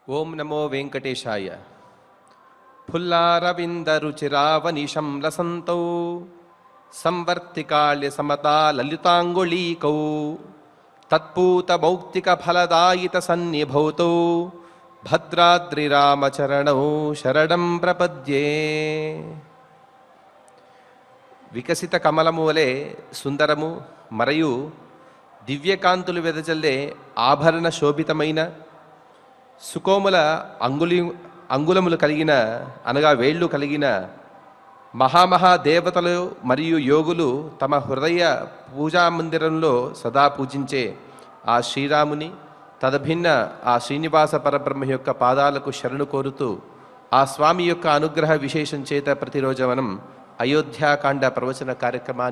ओं नमो वेंकटेशाय। फुल्लारविंदरुचिरावनिशं लसन्तौ संवर्तिकाल्य समता ललितांगुलीकौ तत्पूतमौक्तिकफलदायितसन्निभौतौ भद्राद्रिरामचरणौ शरणं प्रपद्ये। వికసిత కమలము వలె సుందరము మరియు దివ్యకాంతులు వెదజల్లే ఆభరణ శోభితమైన సుకోమల అంగుళములు కలిగిన అనగా వేళ్ళు కలిగిన మహాదేవతలు మరియు యోగులు తమ హృదయ పూజా మందిరంలో సదా పూజించే ఆ శ్రీరాముని తదభిన్న ఆ శ్రీనివాస పరబ్రహ్మ యొక్క పాదాలకు శరణు కోరుతూ ఆ స్వామి యొక్క అనుగ్రహ విశేషం చేత ప్రతిరోజు మనం అయోధ్యాకాండ ప్రవచన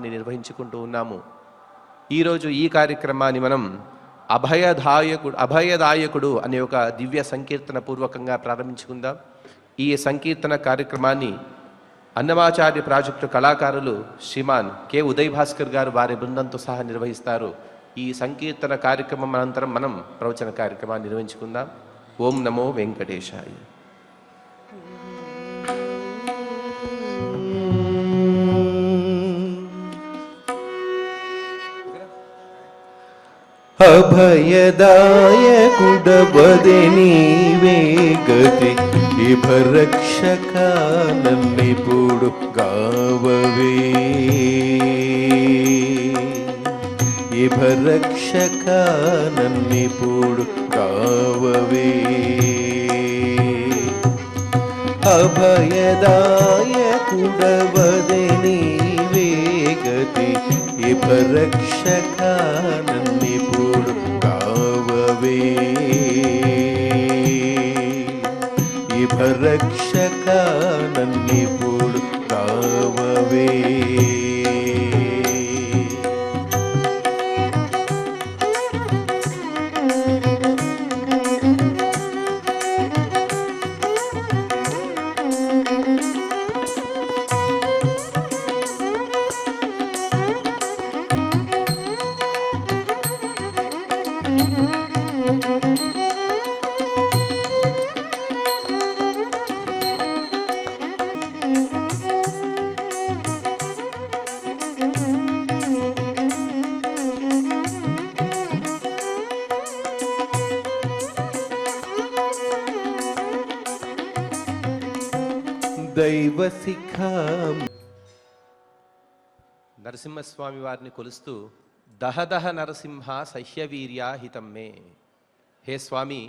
నిర్వహించుకుంటూ ఉన్నాము. ఈరోజు ఈ కార్యక్రమాన్ని మనం అభయదాయకుడు అనే ఒక దివ్య సంకీర్తన పూర్వకంగా ప్రారంభించుకుందాం. ఈ సంకీర్తన కార్యక్రమాన్ని అన్నమాచార్య ప్రాజెక్టు కళాకారులు శ్రీమాన్ కె ఉదయ్ భాస్కర్ గారు వారి బృందంతో సహా నిర్వహిస్తారు. ఈ సంకీర్తన కార్యక్రమం అనంతరం మనం ప్రవచన కార్యక్రమాన్ని నిర్వహించుకుందాం. ఓం నమో వెంకటేశాయ. అభయదాయకుడవదె నీవే గతి ఇభరక్షక నన్నిప్పుడు గావవే. ఇభరక్షక నన్నిప్పుడు గావవే. అభయదాయకుడవదె నీవే గతి ఇభరక్షక నన్నిప్పుడు గావవే. ఇభరక్షక నన్నిప్పుడు గావవే. నరసింహస్వామి వారిని కొలుస్తూ దహదహ నరసింహ సహ్యవీర్య హితమ్మే. హే స్వామి,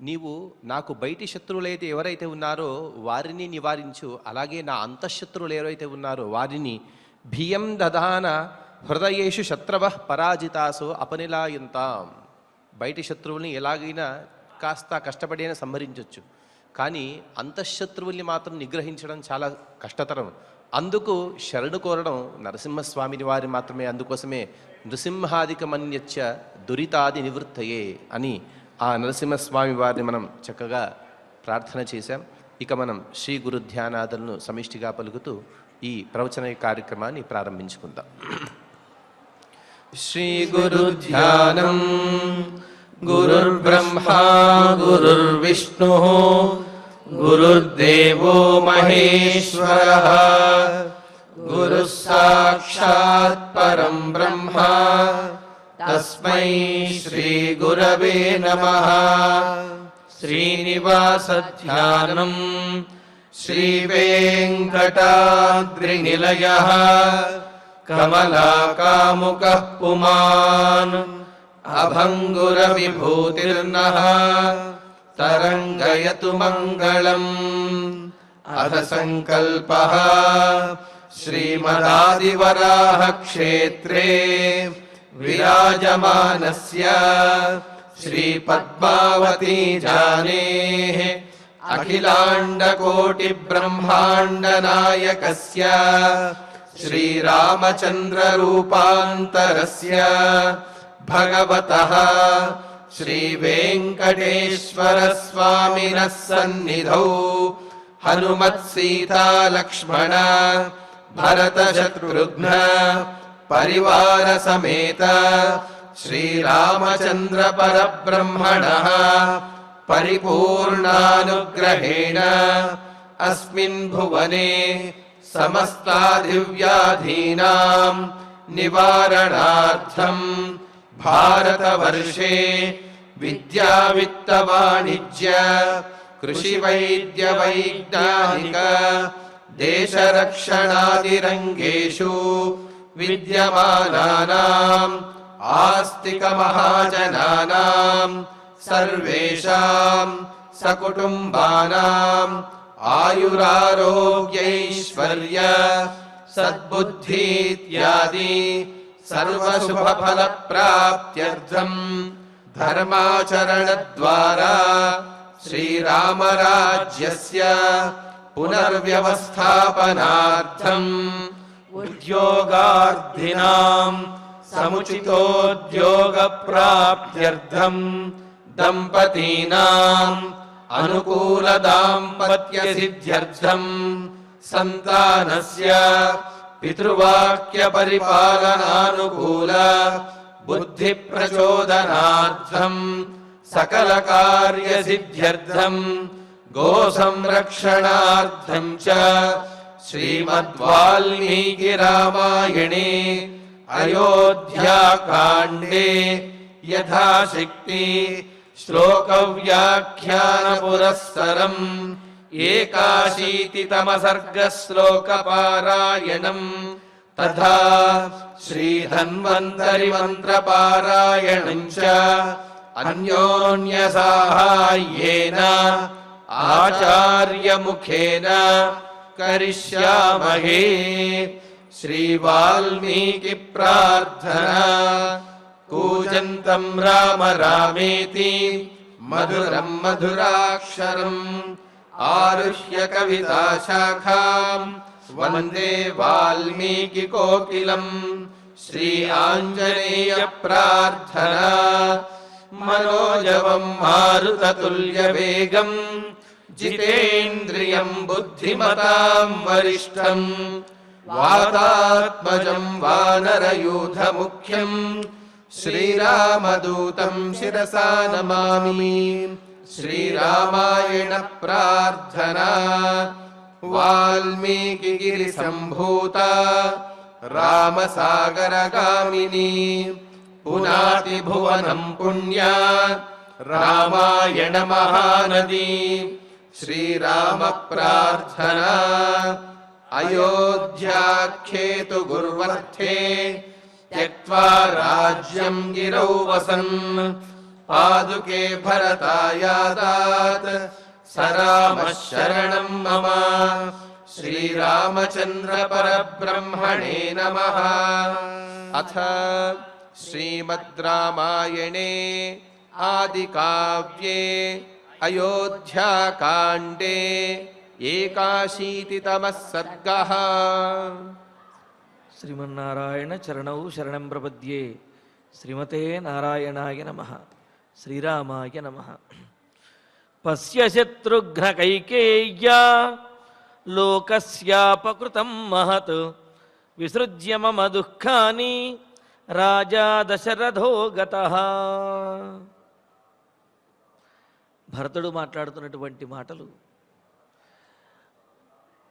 నీవు నాకు బయటి శత్రువులైతే ఎవరైతే ఉన్నారో వారిని నివారించు, అలాగే నా అంతఃశత్రువులు ఎవరైతే ఉన్నారో వారిని భియం దదాన హృదయేషు శత్రవ పరాజితాసో అపనిలాయంతాం. బయటి శత్రువుల్ని ఎలాగైనా కాస్త కష్టపడైనా సంహరించవచ్చు, కానీ అంతఃశత్రువుల్ని మాత్రం నిగ్రహించడం చాలా కష్టతరం. అందుకు శరణు కోరడం నరసింహస్వామిని వారి మాత్రమే. అందుకోసమే నృసింహాదికమన్యచ్చ దురితాది నివృత్తయే అని ఆ నరసింహస్వామి వారిని మనం చక్కగా ప్రార్థన చేశాం. ఇక మనం శ్రీ గురు ధ్యానాదులను సమిష్టిగా పలుకుతూ ఈ ప్రవచన కార్యక్రమాన్ని ప్రారంభించుకుందాం. శ్రీ గురు ధ్యానం. గురుర్బ్రహ్మా గురుర్విష్ణు గురుర్దేవో మహేశ్వరః. గురుః సాక్షాత్ పరం బ్రహ్మ తస్మై శ్రీ గురవే నమః. శ్రీనివాస ధ్యానం. శ్రీ వెంకటాద్రినిలయః కమలాకాముకః పుమాన్ అభంగుర విభూతిర్నః తరంగయతు మంగళం. అథ సంకల్పః శ్రీమదాదివరాహ క్షేత్రే విరాజమానస్య శ్రీ పద్మావతీ జానేః అఖిలాండకోటి బ్రహ్మాండ నాయకస్య శ్రీరామచంద్ర రూపాంతరస్య భగవతః శ్రీ వెంకటేశ్వర స్వామినః సన్నిధౌ హనుమత్ సీతా లక్ష్మణ భరత శత్రుఘ్న పరివార సమేత శ్రీరామచంద్ర పరబ్రహ్మణః परिपूर्णानुग्रहेण अस्मिन् भुवने समस्तादिव्याधीनां निवारणार्थं भारतवर्षे विद्यावित्तवाणिज्य कृषिवैद्यवैज्ञानिक देशरक्षणादिरङ्गेषु विद्यमानानाम् आस्तिकमहाजनानां सर्वेषां सकुटुम्बानाम् आयुरारोग्यैश्वर्य सद्बुद्धि इत्यादि सर्वशुभफलप्राप्त्यर्थं धर्माचरणद्वारा श्रीरामराज्यस्य पुनर्व्यवस्थापनार्थम् उद्योगार्थिनां समुचितोद्योगप्राप्त्यर्थं दम्पतीनाम् अनुकूलदाम्पत्यसिद्ध्यर्थं सन्तानस्य पितृवाक्यपरिपालनानुकूल बुद्धिप्रचोदनार्थं सकलकार्यसिद्ध्यर्थं गोसंरक्षणार्थं च श्रीमद्वाल्मीकिरामायणे अयोध्याकाण्डे यथाशक्ति श्लोकव्याख्यानपुरस्सरम् 81तमसर्गश्लोकपारायणम् तथा श्रीधन्वन्तरिमन्त्रपारायणम् च अन्योन्यसाहाय्येन आचार्यमुखेन करिष्यामहे। श्रीवाल्मीकिप्रार्थना। कूजन्तं राम रामेति मधुरं मधुराक्षरम् आरुह्य कविताशाखाम् वन्दे वाल्मीकिकोकिलम्। श्री आञ्जनेयप्रार्थना। मनोजवं मारुततुल्यवेगम् जितेन्द्रियं बुद्धिमतां वरिष्ठम् वातात्मजं वानरयूथमुख्यम् श्रीरामदूतं शिरसा नमामि। श्रीरामायण प्रार्थना। वाल्मीकिगिरिसम्भूता रामसागरगामिनी पुनाति भुवनं पुण्या रामायण महानदी। श्रीराम प्रार्थना। अयोध्याख्येतु गुर्वर्थे त्यक्त्वा राज्यं गिरौ वसन् पादुके भरतायादात् स रामः शरणं मम। श्रीरामचन्द्र परब्रह्मणे नमः। अथ श्रीमद् रामायणे आदिकाव्ये अयोध्याकाण्डे 81तमः सर्गः। శ్రీమన్నారాయణ చరణౌ శరణం ప్రపద్యే. శ్రీమతే నారాయణాయ నమః. శ్రీరామాయ నమః. పశ్య శత్రుఘ్న కైకేయ్యా లోకస్యాపకృతం మహత్ విసృజ్య మమ దుఃఖాని రాజా దశరథో గతః. భరతుడు మాట్లాడుతున్నటువంటి మాటలు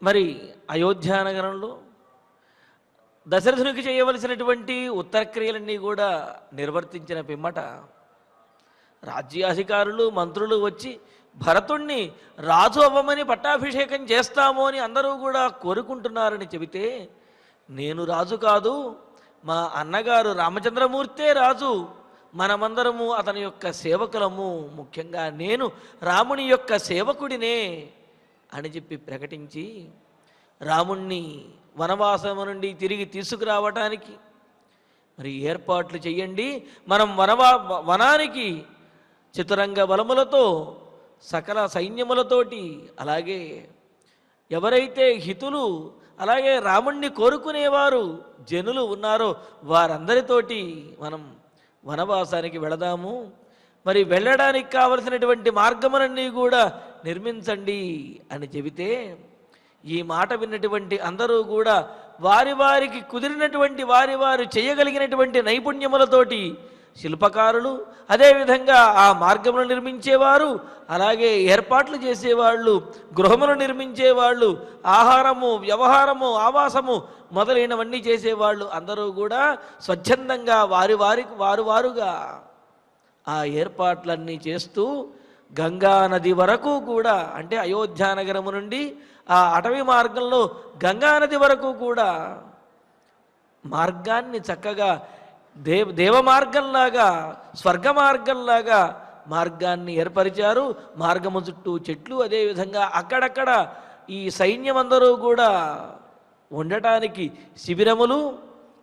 మరి అయోధ్యానగరంలో దశరథునికి చేయవలసినటువంటి ఉత్తరక్రియలన్నీ కూడా నిర్వర్తించిన పిమ్మట రాజ్యాధికారులు మంత్రులు వచ్చి భరతుణ్ణి రాజు అవ్వమని పట్టాభిషేకం చేస్తాము అని అందరూ కూడా కోరుకుంటున్నారని చెబితే, నేను రాజు కాదు, మా అన్నగారు రామచంద్రమూర్తే రాజు, మనమందరము అతని యొక్క సేవకులము, ముఖ్యంగా నేను రాముని యొక్క సేవకుడినే అని చెప్పి ప్రకటించి రాముణ్ణి వనవాసము నుండి తిరిగి తీసుకురావటానికి మరి ఏర్పాట్లు చేయండి. మనం వనానికి చతురంగ బలములతో సకల సైన్యములతోటి, అలాగే ఎవరైతే హితులు అలాగే రాముణ్ణి కోరుకునేవారు జనులు ఉన్నారో వారందరితోటి మనం వనవాసానికి వెళదాము. మరి వెళ్ళడానికి కావలసినటువంటి మార్గములన్నీ కూడా నిర్మించండి అని చెబితే, ఈ మాట విన్నటువంటి అందరూ కూడా వారికి కుదిరినటువంటి వారు చేయగలిగినటువంటి నైపుణ్యములతోటి శిల్పకారులు, అదేవిధంగా ఆ మార్గములు నిర్మించేవారు, అలాగే ఏర్పాట్లు చేసేవాళ్ళు, గృహములు నిర్మించేవాళ్ళు, ఆహారము, వ్యవహారము, ఆవాసము మొదలైనవన్నీ చేసేవాళ్ళు అందరూ కూడా స్వచ్ఛందంగా వారుగా ఆ ఏర్పాట్లన్నీ చేస్తూ గంగా నది వరకు కూడా, అంటే అయోధ్యానగరము నుండి ఆ అటవీ మార్గంలో గంగా నది వరకు కూడా మార్గాన్ని చక్కగా దేవ మార్గంలాగా, స్వర్గ మార్గంలాగా మార్గాన్ని ఏర్పరిచారు. మార్గము చుట్టూ చెట్లు, అదేవిధంగా అక్కడక్కడ ఈ సైన్యం అందరూ కూడా ఉండటానికి శిబిరములు,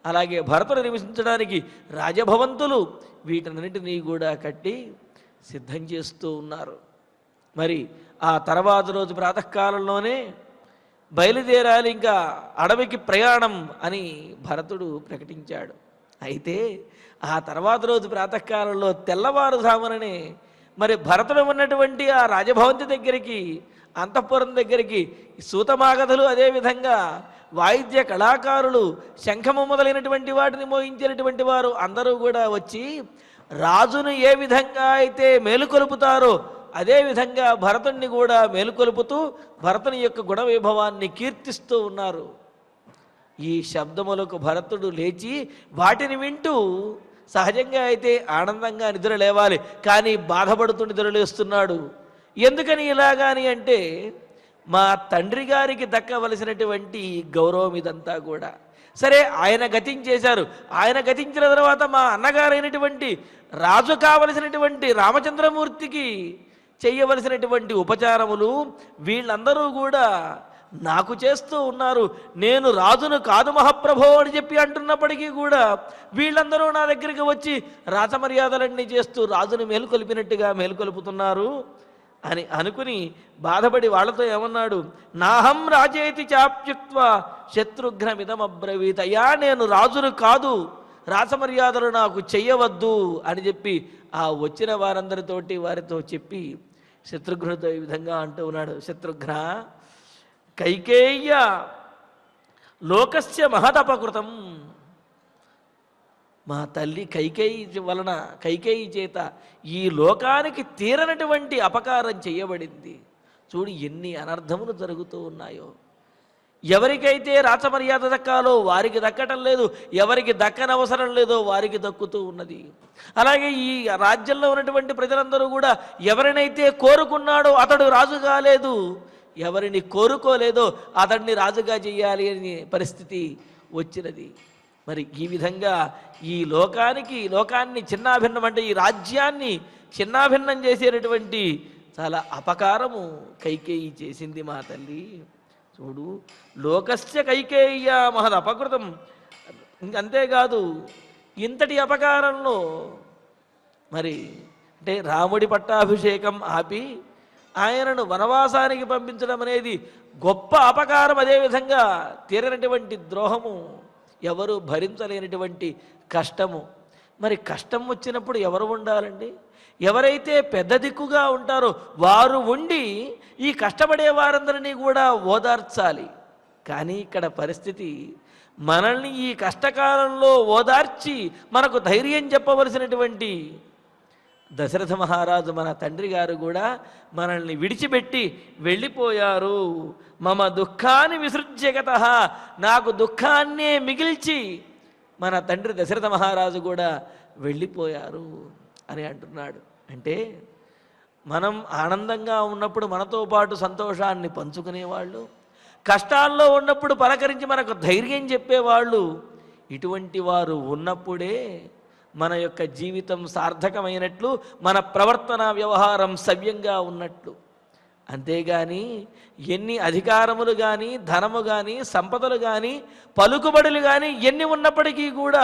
అలాగే భరతుడు నివసించడానికి రాజభవంతులు, వీటన్నిటినీ కూడా కట్టి సిద్ధం చేస్తూ ఉన్నారు. మరి ఆ తర్వాత రోజు ప్రాతకాలంలోనే బయలుదేరాలి, ఇంకా అడవికి ప్రయాణం అని భరతుడు ప్రకటించాడు. అయితే ఆ తర్వాత రోజు ప్రాతకాలంలో తెల్లవారుజాముననే మరి భరతుడు ఉన్నటువంటి ఆ రాజభవంతి దగ్గరికి, అంతఃపురం దగ్గరికి సూతమాగధులు, అదేవిధంగా వాయిద్య కళాకారులు, శంఖము మొదలైనటువంటి వాటిని మోయించినటువంటి వారు అందరూ కూడా వచ్చి రాజును ఏ విధంగా అయితే మేలుకొలుపుతారో అదేవిధంగా భరతుణ్ణి కూడా మేలుకొలుపుతూ భరతుని యొక్క గుణవైభవాన్ని కీర్తిస్తూ ఉన్నారు. ఈ శబ్దములకు భరతుడు లేచి వాటిని వింటూ, సహజంగా అయితే ఆనందంగా నిద్ర లేవాలి, కానీ బాధపడుతూ నిద్రలేస్తున్నాడు. ఎందుకని ఇలాగాని అంటే, మా తండ్రి గారికి దక్కవలసినటువంటి గౌరవం ఇదంతా కూడా. సరే, ఆయన గతించేశారు. ఆయన గతించిన తర్వాత మా అన్నగారైనటువంటి రాజు కావలసినటువంటి రామచంద్రమూర్తికి చేయవలసినటువంటి ఉపచారములు వీళ్ళందరూ కూడా నాకు చేస్తూ ఉన్నారు. నేను రాజును కాదు మహాప్రభో అని చెప్పి అంటున్నప్పటికీ కూడా వీళ్ళందరూ నా దగ్గరికి వచ్చి రాజమర్యాదలన్నీ చేస్తూ రాజును మేలుకొలిపినట్టుగా మేలుకొలుపుతున్నారు అని అనుకుని బాధపడి వాళ్ళతో ఏమన్నాడు, నాహం రాజేతి చాప్యుక్త్వ శత్రుఘ్నమిదమబ్రవీత్, అయ్యా నేను రాజును కాదు, రాజమర్యాదలు నాకు చెయ్యవద్దు అని చెప్పి ఆ వచ్చిన వారితో చెప్పి శత్రుఘ్నుడితో ఈ విధంగా అంటూ ఉన్నాడు, శత్రుఘ్న, కైకేయ్య లోకస్య మహదపకృతం, మా తల్లి కైకేయి చేత ఈ లోకానికి తీరనటువంటి అపకారం చేయబడింది. చూడు ఎన్ని అనర్థములు జరుగుతూ ఉన్నాయో. ఎవరికైతే రాచమర్యాద దక్కాలో వారికి దక్కటం లేదు, ఎవరికి దక్కనవసరం లేదో వారికి దక్కుతూ ఉన్నది. అలాగే ఈ రాజ్యంలో ఉన్నటువంటి ప్రజలందరూ కూడా ఎవరినైతే కోరుకున్నాడో అతడు రాజు కాలేదు, ఎవరిని కోరుకోలేదో అతడిని రాజుగా చెయ్యాలి అనే పరిస్థితి వచ్చినది. మరి ఈ విధంగా ఈ లోకాన్ని చిన్నాభిన్నం, అంటే ఈ రాజ్యాన్ని చిన్నాభిన్నం చేసేటటువంటి చాలా అపకారము కైకేయి చేసింది మా తల్లి. చూడు, లోకస్య కైకేయ్య మహద్ అపకృతం. అంతేకాదు, ఇంతటి అపకారంలో మరి అంటే రాముడి పట్టాభిషేకం ఆపి ఆయనను వనవాసానికి పంపించడం అనేది గొప్ప అపకారం. అదేవిధంగా తీరనటువంటి ద్రోహము, ఎవరు భరించలేనటువంటి కష్టము. మరి కష్టం వచ్చినప్పుడు ఎవరు ఉండాలండి? ఎవరైతే పెద్ద దిక్కుగా ఉంటారో వారు ఉండి ఈ కష్టపడే వారందరినీ కూడా ఓదార్చాలి. కానీ ఇక్కడ పరిస్థితి, మనల్ని ఈ కష్టకాలంలో ఓదార్చి మనకు ధైర్యం చెప్పవలసినటువంటి దశరథ మహారాజు మన తండ్రి గారు కూడా మనల్ని విడిచిపెట్టి వెళ్ళిపోయారు. మమ దుఃఖాన్ని విసృజ్యగతః, నాకు దుఃఖాన్నే మిగిల్చి మన తండ్రి దశరథ మహారాజు కూడా వెళ్ళిపోయారు అని అంటున్నాడు. అంటే మనం ఆనందంగా ఉన్నప్పుడు మనతో పాటు సంతోషాన్ని పంచుకునేవాళ్ళు, కష్టాల్లో ఉన్నప్పుడు పలకరించి మనకు ధైర్యం చెప్పేవాళ్ళు, ఇటువంటి వారు ఉన్నప్పుడే మన యొక్క జీవితం సార్థకమైనట్లు, మన ప్రవర్తన వ్యవహారం సవ్యంగా ఉన్నట్లు. అంతేగాని ఎన్ని అధికారములు కానీ, ధనము కానీ, సంపదలు కానీ, పలుకుబడులు కానీ ఎన్ని ఉన్నప్పటికీ కూడా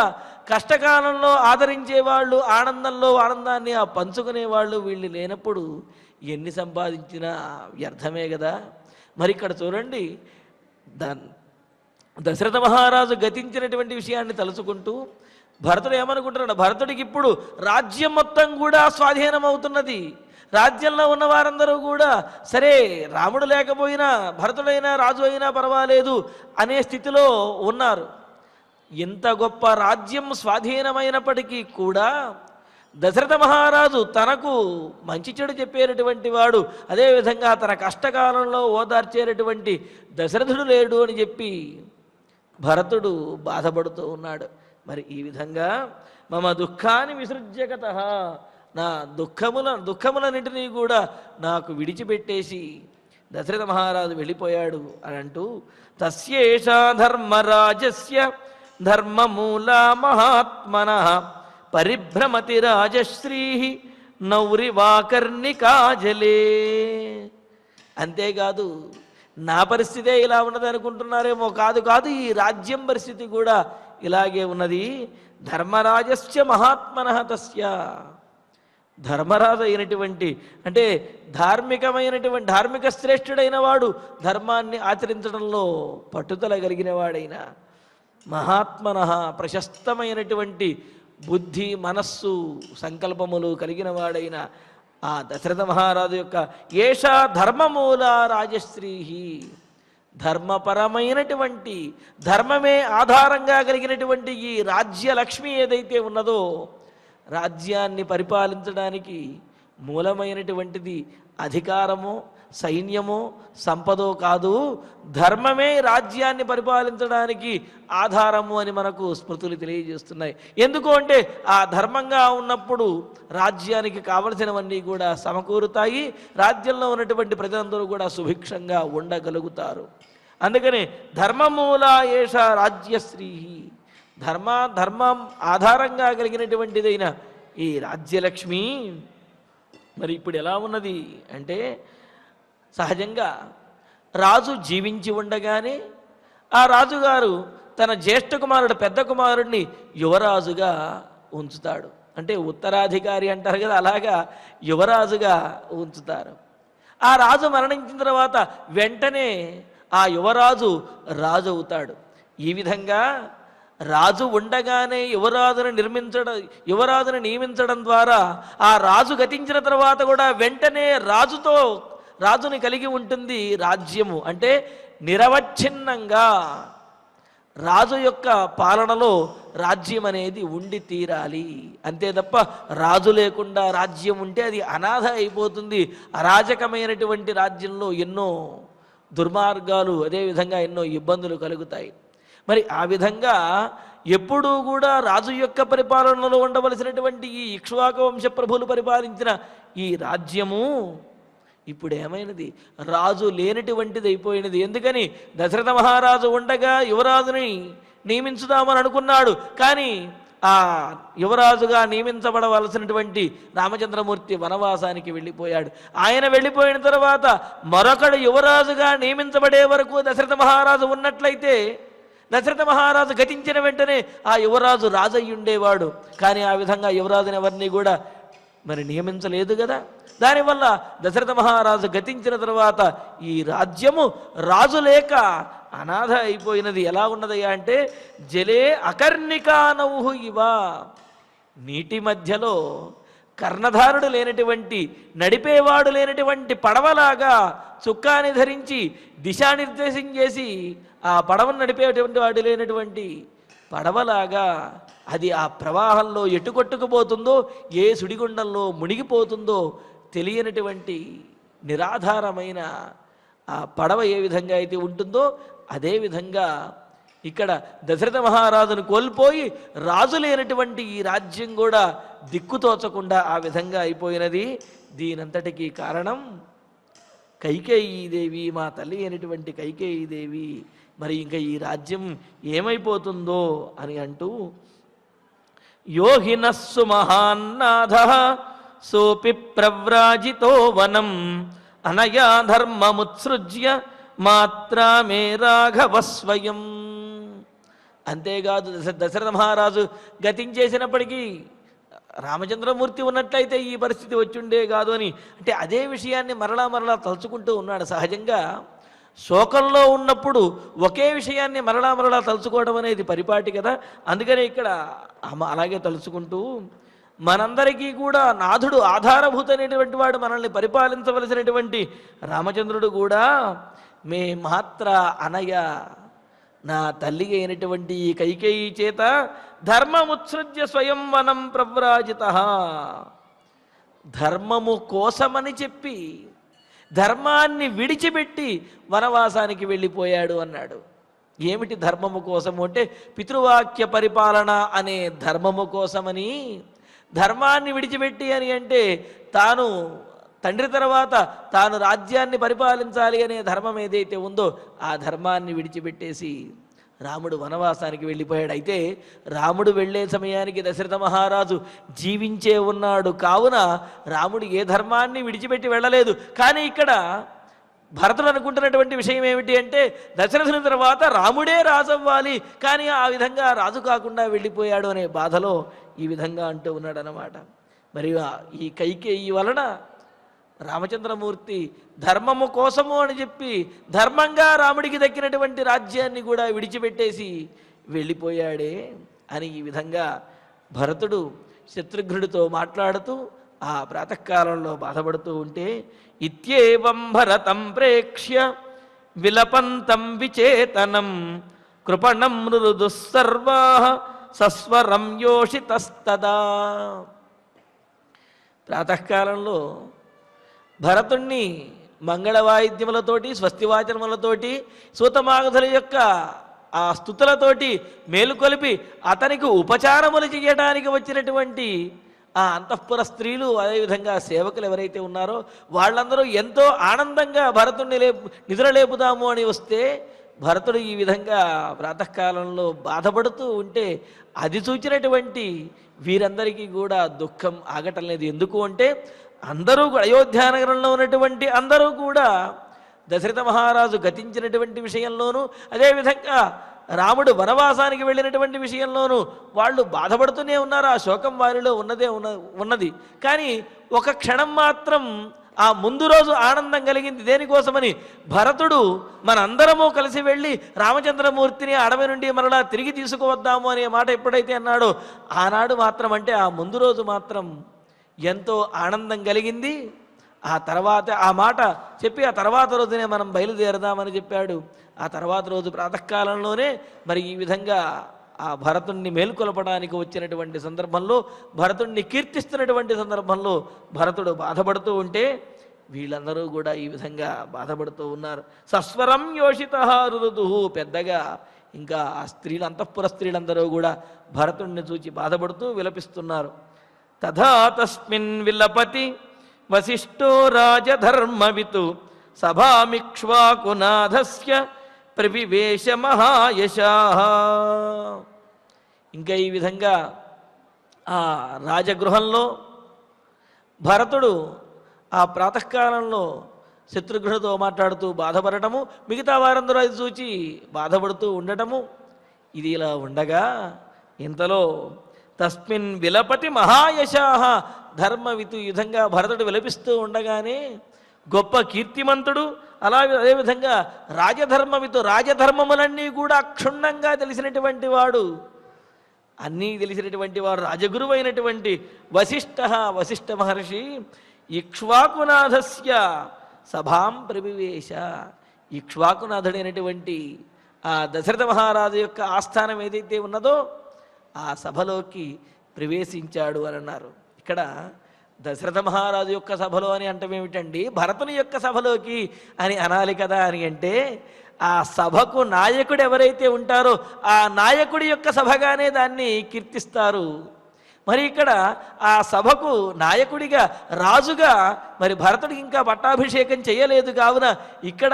కష్టకాలంలో ఆదరించేవాళ్ళు, ఆనందంలో ఆనందాన్ని పంచుకునేవాళ్ళు వీళ్ళు లేనప్పుడు ఎన్ని సంపాదించినా వ్యర్థమే కదా. మరి ఇక్కడ చూడండి, దశరథ మహారాజు గతించినటువంటి విషయాన్ని తలుచుకుంటూ భరతుడు ఏమనుకుంటున్నాడు, భరతుడికి ఇప్పుడు రాజ్యం మొత్తం కూడా స్వాధీనం అవుతున్నది. రాజ్యంలో ఉన్న వారందరూ కూడా సరే రాముడు లేకపోయినా భరతుడైనా రాజు అయినా పర్వాలేదు అనే స్థితిలో ఉన్నారు. ఇంత గొప్ప రాజ్యం స్వాధీనమైనప్పటికీ కూడా దశరథ మహారాజు తనకు మంచి చెడు చెప్పేటటువంటి వాడు, అదేవిధంగా తన కష్టకాలంలో ఓదార్చేటటువంటి దశరథుడు లేడు అని చెప్పి భరతుడు బాధపడుతూ ఉన్నాడు. మరి ఈ విధంగా మమ దుఃఖాన్ని విసృజ్యగత, నా దుఃఖములన్నింటినీ కూడా నాకు విడిచిపెట్టేసి దశరథ మహారాజు వెళ్ళిపోయాడు అని అంటూ, తస్యేషా ధర్మరాజస్య ధర్మమూలా మహాత్మనః పరిభ్రమతి రాజశ్రీ నౌరివాకర్ణికాజలే. అంతేకాదు, నా పరిస్థితే ఇలా ఉన్నది అనుకుంటున్నారేమో, కాదు కాదు, ఈ రాజ్యం పరిస్థితి కూడా ఇలాగే ఉన్నది. ధర్మరాజస్య మహాత్మనః తస్య, ధర్మరాజు అయినటువంటి అంటే ధార్మిక శ్రేష్ఠుడైన వాడు, ధర్మాన్ని ఆచరించడంలో పట్టుదల కలిగిన వాడైన, మహాత్మనః ప్రశస్తమైనటువంటి బుద్ధి మనస్సు సంకల్పములు కలిగిన వాడైన ఆ దశరథ మహారాజు యొక్క ఏషా ధర్మమూల రాజశ్రీ, ధర్మపరమైనటువంటి ధర్మమే ఆధారంగా కలిగినటువంటి ఈ రాజ్యలక్ష్మి ఏదైతే ఉన్నదో, రాజ్యాన్ని పరిపాలించడానికి మూలమైనటువంటిది అధికారమో సైన్యమో సంపదో కాదు, ధర్మమే రాజ్యాన్ని పరిపాలించడానికి ఆధారము అని మనకు స్మృతులు తెలియజేస్తున్నాయి. ఎందుకు అంటే ఆ ధర్మంగా ఉన్నప్పుడు రాజ్యానికి కావలసినవన్నీ కూడా సమకూరుతాయి, రాజ్యంలో ఉన్నటువంటి ప్రజలందరూ కూడా సుభిక్షంగా ఉండగలుగుతారు. అందుకని ధర్మమూల ఏష రాజ్యశ్రీ, ధర్మం ఆధారంగా కలిగినటువంటిదైన ఈ రాజ్యలక్ష్మి మరి ఇప్పుడు ఎలా ఉన్నది అంటే, సహజంగా రాజు జీవించి ఉండగానే ఆ రాజుగారు తన జ్యేష్ఠ కుమారుడు పెద్ద కుమారుడిని యువరాజుగా ఉంచుతాడు. అంటే ఉత్తరాధికారి అంటారు కదా, అలాగా యువరాజుగా ఉంచుతారు. ఆ రాజు మరణించిన తర్వాత వెంటనే ఆ యువరాజు రాజు అవుతాడు. ఈ విధంగా రాజు ఉండగానే యువరాజుని నియమించడం ద్వారా ఆ రాజు గతించిన తర్వాత కూడా వెంటనే రాజుని కలిగి ఉంటుంది రాజ్యము. అంటే నిరవచ్ఛిన్నంగా రాజు యొక్క పాలనలో రాజ్యం అనేది ఉండి తీరాలి. అంతే తప్ప రాజు లేకుండా రాజ్యం ఉంటే అది అనాథ అయిపోతుంది. అరాజకమైనటువంటి రాజ్యంలో ఎన్నో దుర్మార్గాలు, అదేవిధంగా ఎన్నో ఇబ్బందులు కలుగుతాయి. మరి ఆ విధంగా ఎప్పుడూ కూడా రాజు యొక్క పరిపాలనలో ఉండవలసినటువంటి ఈ ఇక్ష్వాకు వంశ ప్రభులు పరిపాలించిన ఈ రాజ్యము ఇప్పుడు ఏమైనది, రాజు లేనటువంటిది అయిపోయినది. ఎందుకని దశరథ మహారాజు ఉండగా యువరాజుని నియమించుదామని అనుకున్నాడు. కానీ ఆ యువరాజుగా నియమించబడవలసినటువంటి రామచంద్రమూర్తి వనవాసానికి వెళ్ళిపోయాడు. ఆయన వెళ్ళిపోయిన తర్వాత మరొకడు యువరాజుగా నియమించబడే వరకు దశరథ మహారాజు ఉన్నట్లయితే, దశరథ మహారాజు గతించిన వెంటనే ఆ యువరాజు రాజయ్యి ఉండేవాడు. కానీ ఆ విధంగా యువరాజుని ఎవరిని కూడా మరి నియమించలేదు కదా. దానివల్ల దశరథ మహారాజు గతించిన తర్వాత ఈ రాజ్యము రాజు లేక అనాథ అయిపోయినది. ఎలా ఉన్నదయ్యా అంటే, జలే అకర్ణికానౌహు ఇవ, నీటి మధ్యలో కర్ణధారుడు లేనటువంటి, నడిపేవాడు లేనటువంటి పడవలాగా చుక్కాని ధరించి దిశానిర్దేశం చేసి ఆ పడవను నడిపేటువంటి వాడు లేనటువంటి పడవలాగా అది ఆ ప్రవాహంలో ఎటు కొట్టుకుపోతుందో, ఏ సుడిగుండంలో మునిగిపోతుందో తెలియనటువంటి నిరాధారమైన ఆ పడవ ఏ విధంగా అయితే ఉంటుందో, అదేవిధంగా ఇక్కడ దశరథ మహారాజును కోల్పోయి రాజు లేనటువంటి ఈ రాజ్యం కూడా దిక్కుతోచకుండా ఆ విధంగా అయిపోయినది. దీనంతటికీ కారణం కైకేయీదేవి, మా తల్లి అయినటువంటి కైకేయీదేవి. మరి ఇంకా ఈ రాజ్యం ఏమైపోతుందో అని అంటూ, యోహినస్సు మహాన్నాథ సోపి ప్రవ్రాజితో వనం అనయా ధర్మముత్సృజ్య మాత్రా మే రాఘవ స్వయం. అంతేకాదు, దశరథ మహారాజు గతించేసినప్పటికీ రామచంద్రమూర్తి ఉన్నట్లయితే ఈ పరిస్థితి వచ్చుండే కాదు అని, అంటే అదే విషయాన్ని మరలా తలుచుకుంటూ ఉన్నాడు. సహజంగా శోకంలో ఉన్నప్పుడు ఒకే విషయాన్ని మరలా తలుచుకోవడం అనేది పరిపాటి కదా. అందుకనే ఇక్కడ అలాగే తలుచుకుంటూ, మనందరికీ కూడా నాథుడు ఆధారభూతమైనటువంటి వాడు, మనల్ని పరిపాలించవలసినటువంటి రామచంద్రుడు కూడా మే మాత్ర అనయ, నా తల్లి అయినటువంటి ఈ కైకేయి చేత ధర్మముత్సృజ్య స్వయం వనం ప్రవ్రాజిత, ధర్మము కోసమని చెప్పి ధర్మాన్ని విడిచిపెట్టి వనవాసానికి వెళ్ళిపోయాడు అన్నాడు. ఏమిటి ధర్మము కోసము అంటే పితృవాక్య పరిపాలన అనే ధర్మము కోసమని, ధర్మాన్ని విడిచిపెట్టి అని అంటే తాను తండ్రి తర్వాత తాను రాజ్యాన్ని పరిపాలించాలి అనే ధర్మం ఏదైతే ఉందో ఆ ధర్మాన్ని విడిచిపెట్టేసి రాముడు వనవాసానికి వెళ్ళిపోయాడు. అయితే రాముడు వెళ్ళే సమయానికి దశరథ మహారాజు జీవించే ఉన్నాడు కావున రాముడు ఏ ధర్మాన్ని విడిచిపెట్టి వెళ్ళలేదు. కానీ ఇక్కడ భరతుడు అనుకుంటున్నటువంటి విషయం ఏమిటి అంటే దశరథుని తర్వాత రాముడే రాజు అవ్వాలి, కానీ ఆ విధంగా రాజు కాకుండా వెళ్ళిపోయాడు అనే బాధలో ఈ విధంగా అంటూ ఉన్నాడు అన్నమాట. మరి ఈ కైకేయి వలన రామచంద్రమూర్తి ధర్మము కోసము అని చెప్పి ధర్మంగా రాముడికి దక్కినటువంటి రాజ్యాన్ని కూడా విడిచిపెట్టేసి వెళ్ళిపోయాడే అని ఈ విధంగా భరతుడు శత్రుఘ్నుడితో మాట్లాడుతూ ఆ ప్రాతకాలంలో బాధపడుతూ ఉంటే, ఇత్యేవం భరతం ప్రేక్ష్య విలపంతం విచేతనం కృపణం మృదుస్సర్వా సస్వరం యోషితస్తదా. ప్రాతకాలంలో భరతుణ్ణి మంగళవాయిద్యములతోటి స్వస్తివాచనములతోటి సూతమాగధుల యొక్క ఆ స్తుతులతోటి మేలుకొలిపి అతనికి ఉపచారములు చేయడానికి వచ్చినటువంటి ఆ అంతఃపుర స్త్రీలు, అదేవిధంగా సేవకులు ఎవరైతే ఉన్నారో వాళ్ళందరూ ఎంతో ఆనందంగా భరతుణ్ణి నిద్రలేపుదాము అని వస్తే భరతుడు ఈ విధంగా ప్రాతకాలంలో బాధపడుతూ ఉంటే అది చూచినటువంటి వీరందరికీ కూడా దుఃఖం ఆగటం లేదు. ఎందుకు అంటే అందరూ అయోధ్యానగరంలో ఉన్నటువంటి అందరూ కూడా దశరథ మహారాజు గతించినటువంటి విషయంలోనూ అదేవిధంగా రాముడు వనవాసానికి వెళ్ళినటువంటి విషయంలోనూ వాళ్ళు బాధపడుతూనే ఉన్నారు. ఆ శోకం వారిలో ఉన్నది. కానీ ఒక క్షణం మాత్రం ఆ ముందు రోజు ఆనందం కలిగింది. దేనికోసమని భరతుడు మనందరము కలిసి వెళ్ళి రామచంద్రమూర్తిని అడవి నుండి మరలా తిరిగి తీసుకువద్దాము అనే మాట ఎప్పుడైతే అన్నాడో ఆనాడు మాత్రం, అంటే ఆ ముందు రోజు మాత్రం ఎంతో ఆనందం కలిగింది. ఆ తర్వాత ఆ మాట చెప్పి ఆ తర్వాత రోజునే మనం బయలుదేరదామని చెప్పాడు. ఆ తర్వాత రోజు ప్రాతకాలంలోనే మరి ఈ విధంగా ఆ భరతుణ్ణి మేల్కొలపడానికి వచ్చినటువంటి సందర్భంలో, భరతుణ్ణి కీర్తిస్తున్నటువంటి సందర్భంలో భరతుడు బాధపడుతూ ఉంటే వీళ్ళందరూ కూడా ఈ విధంగా బాధపడుతూ ఉన్నారు. సస్వరం యోషిత రురుదు, పెద్దగా ఇంకా ఆ స్త్రీలు అంతఃపుర స్త్రీలందరూ కూడా భరతుణ్ణి చూచి బాధపడుతూ విలపిస్తున్నారు. తథా తస్మిన్ విలపతి వశిష్ఠో రాజధర్మవితు సభామిక్ష్వాకునాథస్య ప్రవివేశ మహాయశాః. ఇంకా ఈ విధంగా ఆ రాజగృహంలో భరతుడు ఆ ప్రాతకాలంలో శత్రుఘ్నుడితో మాట్లాడుతూ బాధపడటము, మిగతా వారందరూ అది చూచి బాధపడుతూ ఉండటము. ఇది ఇలా ఉండగా ఇంతలో తస్మిన్ విలపతి మహాయశాః ధర్మవితు, ఈ విధంగా భరతుడు విలపిస్తూ ఉండగానే గొప్ప కీర్తిమంతుడు, అదేవిధంగా రాజధర్మవితు, రాజధర్మములన్నీ కూడా క్షుణ్ణంగా తెలిసినటువంటి వాడు, అన్నీ తెలిసినటువంటి వాడు, రాజగురువు అయినటువంటి వశిష్ఠ మహర్షి ఇక్ష్వాకునాథస్య సభాం ప్రవివేశ. ఇక్ష్వాకునాథుడైనటువంటి ఆ దశరథ మహారాజు యొక్క ఆస్థానం ఏదైతే ఉన్నదో ఆ సభలోకి ప్రవేశించాడు అని అన్నారు. ఇక్కడ దశరథ మహారాజు యొక్క సభలో అని అంటమేమిటండి, భరతుని యొక్క సభలోకి అని అనాలి కదా అని అంటే ఆ సభకు నాయకుడు ఎవరైతే ఉంటారో ఆ నాయకుడి యొక్క సభగానే దాన్ని కీర్తిస్తారు. మరి ఇక్కడ ఆ సభకు నాయకుడిగా రాజుగా మరి భరతుడికి ఇంకా పట్టాభిషేకం చేయలేదు కావున ఇక్కడ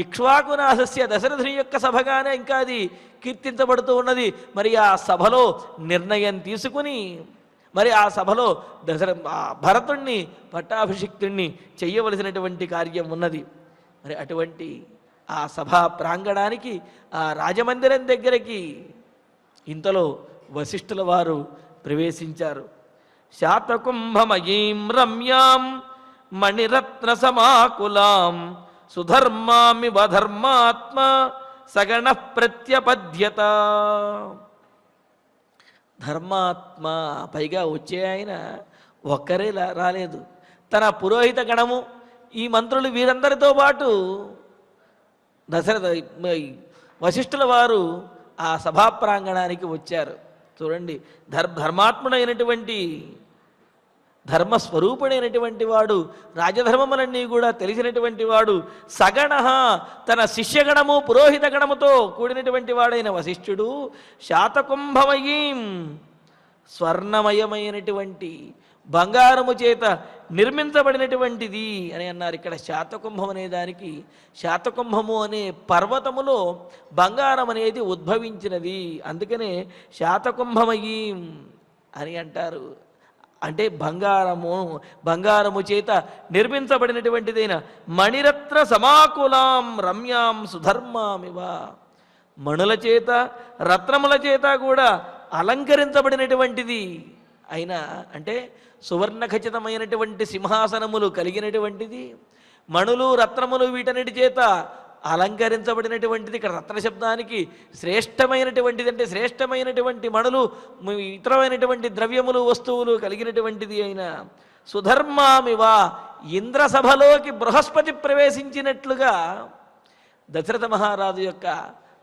ఇక్ష్వాకునాథస్య దశరథుని యొక్క సభగానే ఇంకా అది కీర్తించబడుతూ ఉన్నది. మరి ఆ సభలో నిర్ణయం తీసుకుని మరి ఆ సభలో భరతుణ్ణి పట్టాభిషిక్తుణ్ణి చెయ్యవలసినటువంటి కార్యం ఉన్నది. మరి అటువంటి ఆ సభా ప్రాంగణానికి ఆ రాజమందిరం దగ్గరికి ఇంతలో వశిష్ఠుల వారు ప్రవేశించారు. శాతకుంభమయీం రమ్యాం మణిరత్న సమాకులాం సుధర్మామివ ధర్మాత్మ సగణ ప్రత్యపద్యత. ధర్మాత్మ, పైగా వచ్చే ఆయన ఒక్కరే రాలేదు, తన పురోహిత గణము ఈ మంత్రులు వీరందరితో పాటు దశరథ వశిష్ఠుల వారు ఆ సభా ప్రాంగణానికి వచ్చారు. చూడండి, ధర్మాత్ముడైనటువంటి ధర్మస్వరూపుడైనటువంటి వాడు, రాజధర్మములన్నీ కూడా తెలిసినటువంటి వాడు, సగణ తన శిష్యగణము పురోహిత గణముతో కూడినటువంటి వాడైన వశిష్ఠుడు శాతకుంభమయీం స్వర్ణమయమైనటువంటి బంగారము చేత నిర్మించబడినటువంటిది అని అన్నారు. ఇక్కడ శాతకుంభం అనే దానికి, శాతకుంభము అనే పర్వతములో బంగారం అనేది ఉద్భవించినది, అందుకనే శాతకుంభమయీం అని అంటారు. అంటే బంగారము చేత నిర్మించబడినటువంటిదైన మణిరత్న సమాకులాం రమ్యాం సుధర్మామివ, మణుల చేత రత్నముల చేత కూడా అలంకరించబడినటువంటిది అయినా, అంటే సువర్ణ ఖచ్చితమైనటువంటి సింహాసనములు కలిగినటువంటిది, మణులు రత్నములు వీటన్నిటి చేత అలంకరించబడినటువంటిది. ఇక్కడ రత్న శబ్దానికి శ్రేష్టమైనటువంటిది అంటే శ్రేష్టమైనటువంటి మణులు, ఇతరమైనటువంటి ద్రవ్యములు వస్తువులు కలిగినటువంటిది అయిన సుధర్మామివ, ఇంద్రసభలోకి బృహస్పతి ప్రవేశించినట్లుగా దశరథ మహారాజు యొక్క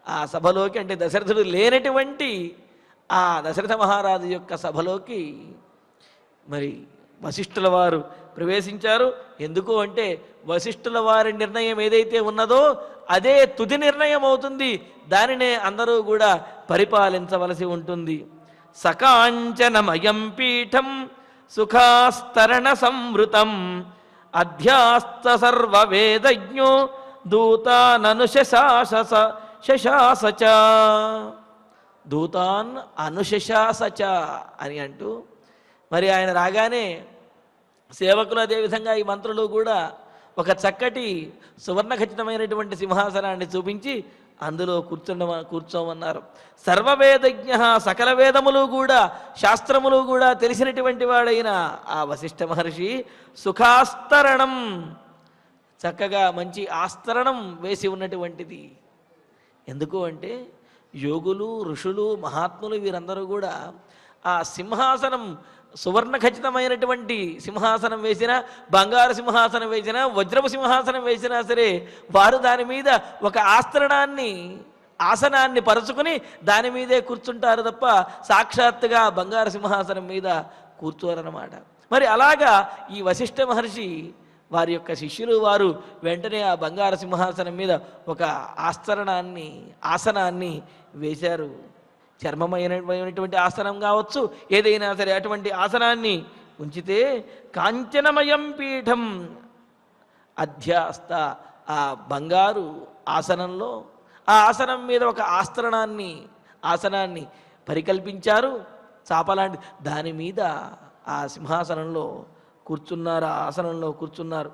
ఆ సభలోకి, అంటే దశరథుడు లేనటువంటి ఆ దశరథ మహారాజు యొక్క సభలోకి మరి వశిష్ఠుల వారు ప్రవేశించారు. ఎందుకు అంటే వశిష్ఠుల వారి నిర్ణయం ఏదైతే ఉన్నదో అదే తుది నిర్ణయం అవుతుంది, దానినే అందరూ కూడా పరిపాలించవలసి ఉంటుంది. సకాంచనమయం పీఠం సుఖాస్తరణ సంవృతం అధ్యాస్త సర్వవేదజ్ఞో దూతాననుశశాస శశాసచ, దూతాన్ అనుశశాసచ అని అంటూ మరి ఆయన రాగానే సేవకులు అదేవిధంగా ఈ మంత్రులు కూడా ఒక చక్కటి సువర్ణ ఖచ్చితమైనటువంటి సింహాసనాన్ని చూపించి అందులో కూర్చోమన్నారు. సర్వవేదజ్ఞ, సకల వేదములు కూడా శాస్త్రములు కూడా తెలిసినటువంటి వాడైన ఆ వశిష్ఠ మహర్షి సుఖాస్తరణం, చక్కగా మంచి ఆస్తరణం వేసి ఉన్నటువంటిది. ఎందుకు అంటే యోగులు ఋషులు మహాత్ములు వీరందరూ కూడా ఆ సింహాసనం సువర్ణ ఖచ్చితమైనటువంటి సింహాసనం వేసినా, బంగారు సింహాసనం వేసినా, వజ్రపు సింహాసనం వేసినా సరే వారు దాని మీద ఒక ఆసనాన్ని పరుచుకుని దాని మీదే కూర్చుంటారు తప్ప సాక్షాత్తుగా బంగారు సింహాసనం మీద కూర్చోరన్నమాట. మరి అలాగా ఈ వశిష్ఠ మహర్షి వారి యొక్క శిష్యులు వారు వెంటనే ఆ బంగారు సింహాసనం మీద ఒక ఆసనాన్ని వేశారు. చర్మమైనటువంటి ఆసనం కావచ్చు, ఏదైనా సరే అటువంటి ఆసనాన్ని ఉంచితే కాంచనమయం పీఠం అధ్యాస్త, ఆ బంగారు ఆసనంలో ఆ ఆసనం మీద ఒక ఆసనాన్ని పరికల్పించారు, చాపలాంటి దాని మీద ఆ సింహాసనంలో కూర్చున్నారు, ఆ ఆసనంలో కూర్చున్నారు.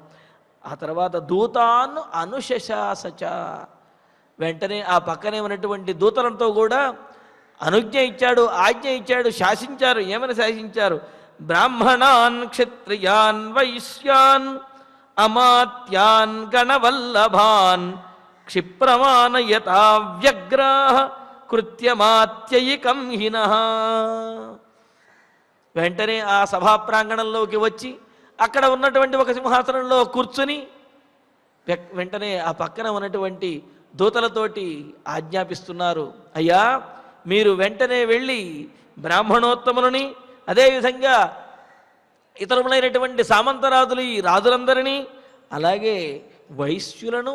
ఆ తర్వాత దూతాన్ అనుశశాసచ, వెంటనే ఆ పక్కనే ఉన్నటువంటి దూతలతో కూడా అనుజ్ఞ ఇచ్చాడు, ఆజ్ఞ ఇచ్చాడు, శాసించారు. ఏమని శాసించారు? బ్రాహ్మణాన్ క్షత్రియాన్ వైశ్యాన్ అమాత్యాన్ గణవల్లభాన్ క్షిప్రమానయతా వ్యగ్రాః కృత్యమాత్యయికం హినః. వెంటనే ఆ సభా ప్రాంగణంలోకి వచ్చి అక్కడ ఉన్నటువంటి ఒక సింహాసనంలో కూర్చుని వెంటనే ఆ పక్కన ఉన్నటువంటి దూతలతోటి ఆజ్ఞాపిస్తున్నారు, అయ్యా మీరు వెంటనే వెళ్ళి బ్రాహ్మణోత్తములని, అదేవిధంగా ఇతరులైనటువంటి సామంతరాజులు ఈ రాజులందరినీ, అలాగే వైశ్యులను,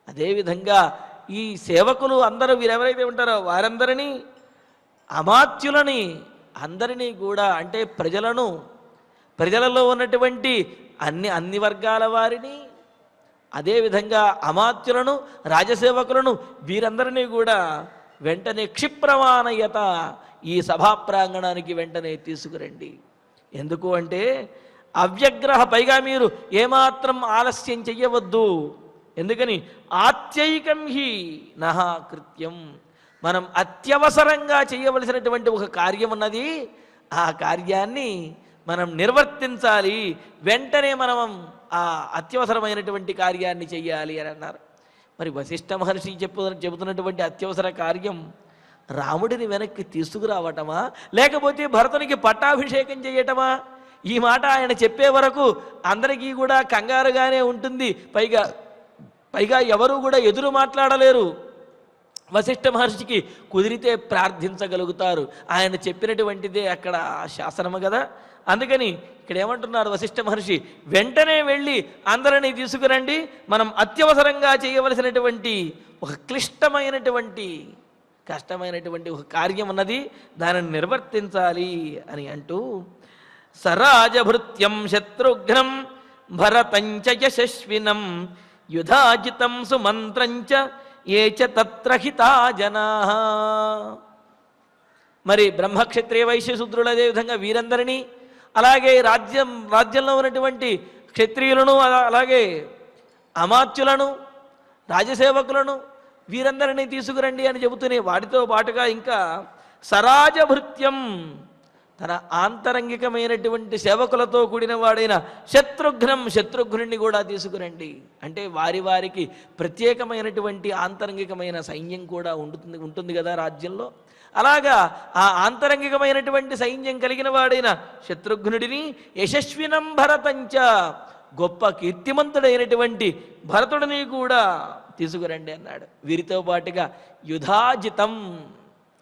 అదేవిధంగా ఈ సేవకులు అందరూ వీరెవరైతే ఉంటారో వారందరినీ, అమాత్యులని అందరినీ కూడా, అంటే ప్రజలలో ఉన్నటువంటి అన్ని వర్గాల వారిని, అదేవిధంగా అమాత్యులను, రాజసేవకులను వీరందరినీ కూడా వెంటనే క్షిప్రమానయత, ఈ సభా ప్రాంగణానికి వెంటనే తీసుకురండి. ఎందుకు అంటే అవ్యగ్రహ, పైగా మీరు ఏమాత్రం ఆలస్యం చెయ్యవద్దు. ఎందుకని? ఆత్యైకం హి నహా కృత్యం, మనం అత్యవసరంగా చేయవలసినటువంటి ఒక కార్యం ఉన్నది, ఆ కార్యాన్ని మనం నిర్వర్తించాలి, వెంటనే మనం ఆ అత్యవసరమైనటువంటి కార్యాన్ని చెయ్యాలి అని అన్నారు. మరి వశిష్ఠ మహర్షి చెబుతున్నటువంటి అత్యవసర కార్యం రాముడిని వెనక్కి తీసుకురావటమా, లేకపోతే భరతునికి పట్టాభిషేకం చేయటమా? ఈ మాట ఆయన చెప్పే వరకు అందరికీ కూడా కంగారుగానే ఉంటుంది. పైగా ఎవరు కూడా ఎదురు మాట్లాడలేరు. వశిష్ఠ మహర్షికి కుదిరితే ప్రార్థించగలుగుతారు. ఆయన చెప్పినటువంటిదే అక్కడ శాసనము కదా. అందుకని ఇక్కడ ఏమంటున్నారు వశిష్ఠ మహర్షి, వెంటనే వెళ్ళి అందరినీ తీసుకురండి, మనం అత్యవసరంగా చేయవలసినటువంటి ఒక కష్టమైనటువంటి ఒక కార్యం ఉన్నది, దానిని నిర్వర్తించాలి అని అంటూ సరాజభృత్యం శత్రుఘ్నం భరతంచ యశస్వినం యుధాజితం సుమంత్రంచ ఏ చ తత్ర హితా జనాః. మరి బ్రహ్మక్షత్రియ వైశ్య శూద్రులు అదేవిధంగా వీరందరినీ, అలాగే రాజ్యంలో ఉన్నటువంటి క్షత్రియులను, అలాగే అమాత్యులను, రాజసేవకులను, వీరందరినీ తీసుకురండి అని చెబుతూనే వాటితో పాటుగా ఇంకా సరాజభృత్యం, తన ఆంతరంగికమైనటువంటి సేవకులతో కూడిన వాడైన శత్రుఘ్నుడిని కూడా తీసుకురండి. అంటే వారికి ప్రత్యేకమైనటువంటి ఆంతరంగికమైన సైన్యం కూడా ఉంటుంది కదా రాజ్యంలో. అలాగా ఆ ఆంతరంగికమైనటువంటి సైన్యం కలిగిన వాడైన శత్రుఘ్నుడిని, యశస్వినం భరతంచ, గొప్ప కీర్తిమంతుడైనటువంటి భరతుడిని కూడా తీసుకురండి అన్నాడు. వీరితో పాటుగా యుధాజితం,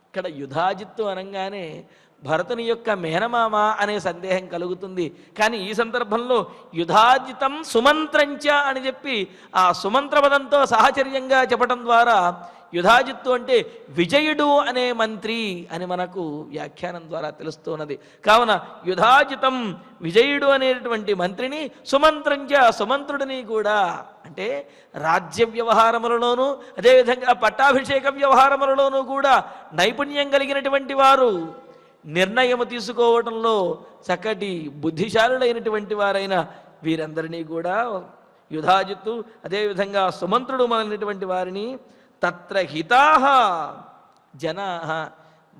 ఇక్కడ యుధాజిత్తు అనగానే భరతుని యొక్క మేనమామ అనే సందేహం కలుగుతుంది. కానీ ఈ సందర్భంలో యుధాజితం సుమంత్రంచ అని చెప్పి ఆ సుమంత్ర పదంతో సాహచర్యంగా చెప్పడం ద్వారా యుధాజిత్తు అంటే విజయుడు అనే మంత్రి అని మనకు వ్యాఖ్యానం ద్వారా తెలుస్తున్నది. కావున యుధాజితం విజయుడు అనేటువంటి మంత్రిని, సుమంత్రంచ సుమంత్రుడిని కూడా, అంటే రాజ్య వ్యవహారములలోనూ అదేవిధంగా పట్టాభిషేక వ్యవహారములలోనూ కూడా నైపుణ్యం కలిగినటువంటి వారు, నిర్ణయము తీసుకోవడంలో చక్కటి బుద్ధిశాలులైనటువంటి వారైన వీరందరినీ కూడా యుధాజిత్తు అదేవిధంగా సుమంత్రుడు మొదలైనటువంటి వారిని తత్ర హితాః జనాః,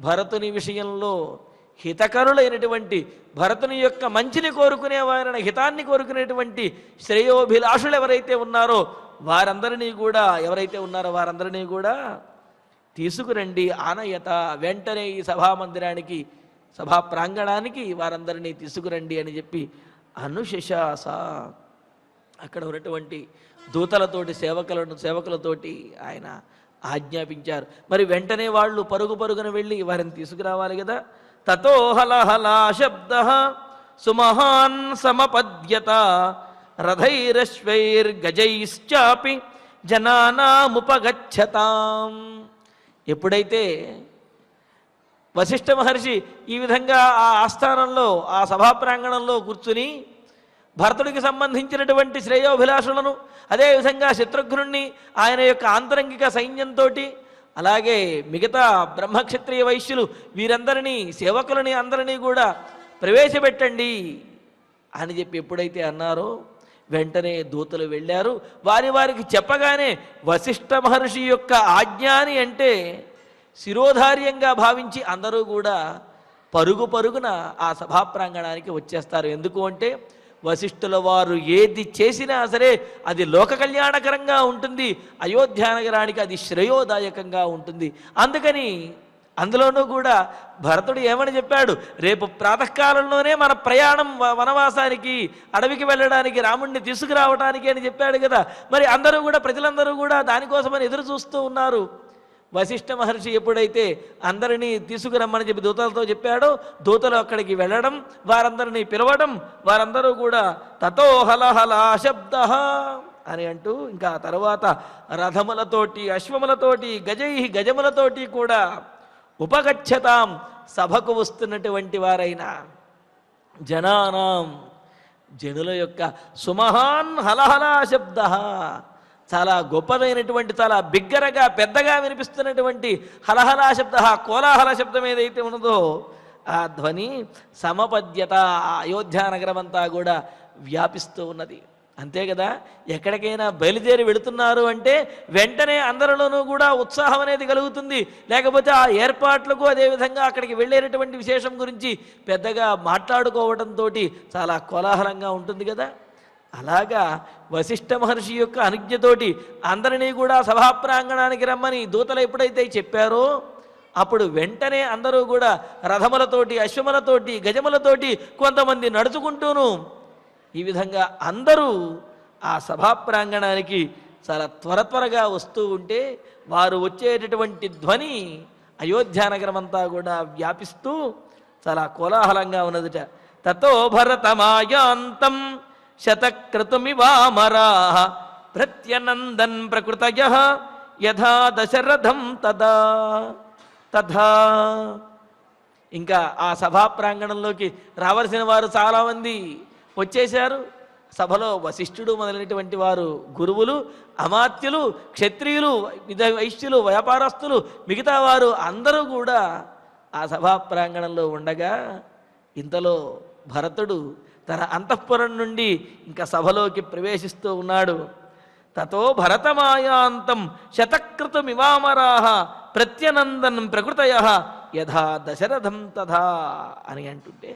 భరతుని విషయంలో హితకరులైనటువంటి, భరతుని యొక్క మంచిని కోరుకునే వారిని, హితాన్ని కోరుకునేటువంటి శ్రేయోభిలాషులు ఎవరైతే ఉన్నారో వారందరినీ కూడా తీసుకురండి. ఆనయత, వెంటనే ఈ సభామందిరానికి, సభా ప్రాంగణానికి వారందరినీ తీసుకురండి అని చెప్పి అనుశశాస, అక్కడ ఉన్నటువంటి దూతలతోటి సేవకులతోటి ఆయన ఆజ్ఞాపించారు. మరి వెంటనే వాళ్ళు పరుగున వెళ్ళి వారిని తీసుకురావాలి కదా. తతో హలహలా శబ్ద సుమహాన్ సమపద్యత రథైరశ్వైర్గజైశ్చాపి జనానాముపగచ్చతాం. ఎప్పుడైతే వశిష్ఠ మహర్షి ఈ విధంగా ఆ ఆస్థానంలో, ఆ సభా ప్రాంగణంలో కూర్చుని భరతుడికి సంబంధించినటువంటి శ్రేయోభిలాషులను, అదేవిధంగా శత్రుఘ్నుణ్ణి, ఆయన యొక్క ఆంతరంగిక సైన్యంతో, అలాగే మిగతా బ్రహ్మక్షత్రియ వైశ్యులు వీరందరినీ, సేవకులని అందరినీ కూడా ప్రవేశపెట్టండి అని చెప్పి ఎప్పుడైతే అన్నారో వెంటనే దూతలు వెళ్ళారు. వారికి చెప్పగానే వశిష్ఠ మహర్షి యొక్క ఆజ్ఞాని అంటే శిరోధార్యంగా భావించి అందరూ కూడా పరుగున ఆ సభా ప్రాంగణానికి వచ్చేస్తారు. ఎందుకు అంటే వశిష్ఠుల వారు ఏది చేసినా సరే అది లోక కళ్యాణకరంగా ఉంటుంది, అయోధ్య నగరానికి అది శ్రేయోదాయకంగా ఉంటుంది. అందుకని అందులోనూ కూడా భరతుడు ఏమని చెప్పాడు, రేపు ప్రాతకాలంలోనే మన ప్రయాణం వనవాసానికి, అడవికి వెళ్ళడానికి, రాముణ్ణి తీసుకురావడానికి అని చెప్పాడు కదా. మరి ప్రజలందరూ కూడా దానికోసమని ఎదురు చూస్తూ ఉన్నారు. వశిష్ఠ మహర్షి ఎప్పుడైతే అందరినీ తీసుకురమ్మని చెప్పి దూతలతో చెప్పాడో, దూతలు అక్కడికి వెళ్ళడం, వారందరినీ పిలవడం, వారందరూ కూడా తతో హలహల శబ్ద అని అంటూ, ఇంకా తర్వాత రథములతోటి, అశ్వములతోటి, గజములతోటి కూడా ఉపగచ్చతాం, సభకు వస్తున్నటువంటి వారైన జనానాం, జనుల యొక్క సుమహాన్ హలహలా శబ్ద, చాలా గొప్పదైనటువంటి, చాలా బిగ్గరగా పెద్దగా వినిపిస్తున్నటువంటి హలహలా శబ్ద, కోలాహల శబ్దం ఏదైతే ఉన్నదో ఆ ధ్వని సమపద్యత అయోధ్య నగరం అంతా కూడా వ్యాపిస్తూ ఉన్నది. అంతే కదా, ఎక్కడికైనా బయలుదేరి వెళుతున్నారు అంటే వెంటనే అందరిలోనూ కూడా ఉత్సాహం అనేది కలుగుతుంది. లేకపోతే ఆ ఏర్పాట్లకు, అదేవిధంగా అక్కడికి వెళ్ళేటటువంటి విశేషం గురించి పెద్దగా మాట్లాడుకోవడంతో చాలా కోలాహలంగా ఉంటుంది కదా. అలాగా వశిష్ఠ మహర్షి యొక్క అనుజ్ఞతోటి అందరినీ కూడా సభా ప్రాంగణానికి రమ్మని దూతలు ఎప్పుడైతే చెప్పారో అప్పుడు వెంటనే అందరూ కూడా రథములతోటి, అశ్వములతోటి, గజములతోటి, కొంతమంది నడుచుకుంటూను ఈ విధంగా అందరూ ఆ సభా ప్రాంగణానికి చాలా త్వరగా వస్తూ ఉంటే వారు వచ్చేటటువంటి ధ్వని అయోధ్యానగరం అంతా కూడా వ్యాపిస్తూ చాలా కోలాహలంగా ఉన్నదిట. తతో భరతమాయాంతం శతక్రతుమివామరా ప్రత్యనందన్ ప్రకృతయ యథా దశరథం తదా తథా. ఇంకా ఆ సభా ప్రాంగణంలోకి రావలసిన వారు చాలామంది వచ్చేశారు. సభలో వశిష్ఠుడు మొదలైనటువంటి వారు, గురువులు, అమాత్యులు, క్షత్రియులు, వైశ్యులు, వ్యాపారస్తులు, మిగతా వారు అందరూ కూడా ఆ సభా ప్రాంగణంలో ఉండగా ఇంతలో భరతుడు తన అంతఃపురం నుండి ఇంకా సభలోకి ప్రవేశిస్తూ ఉన్నాడు. తతో భరతమాయాంతం శతకృతమివామరాహ ప్రత్యనందన్ ప్రకృతయ యథా దశరథం తథా అని అంటుంటే,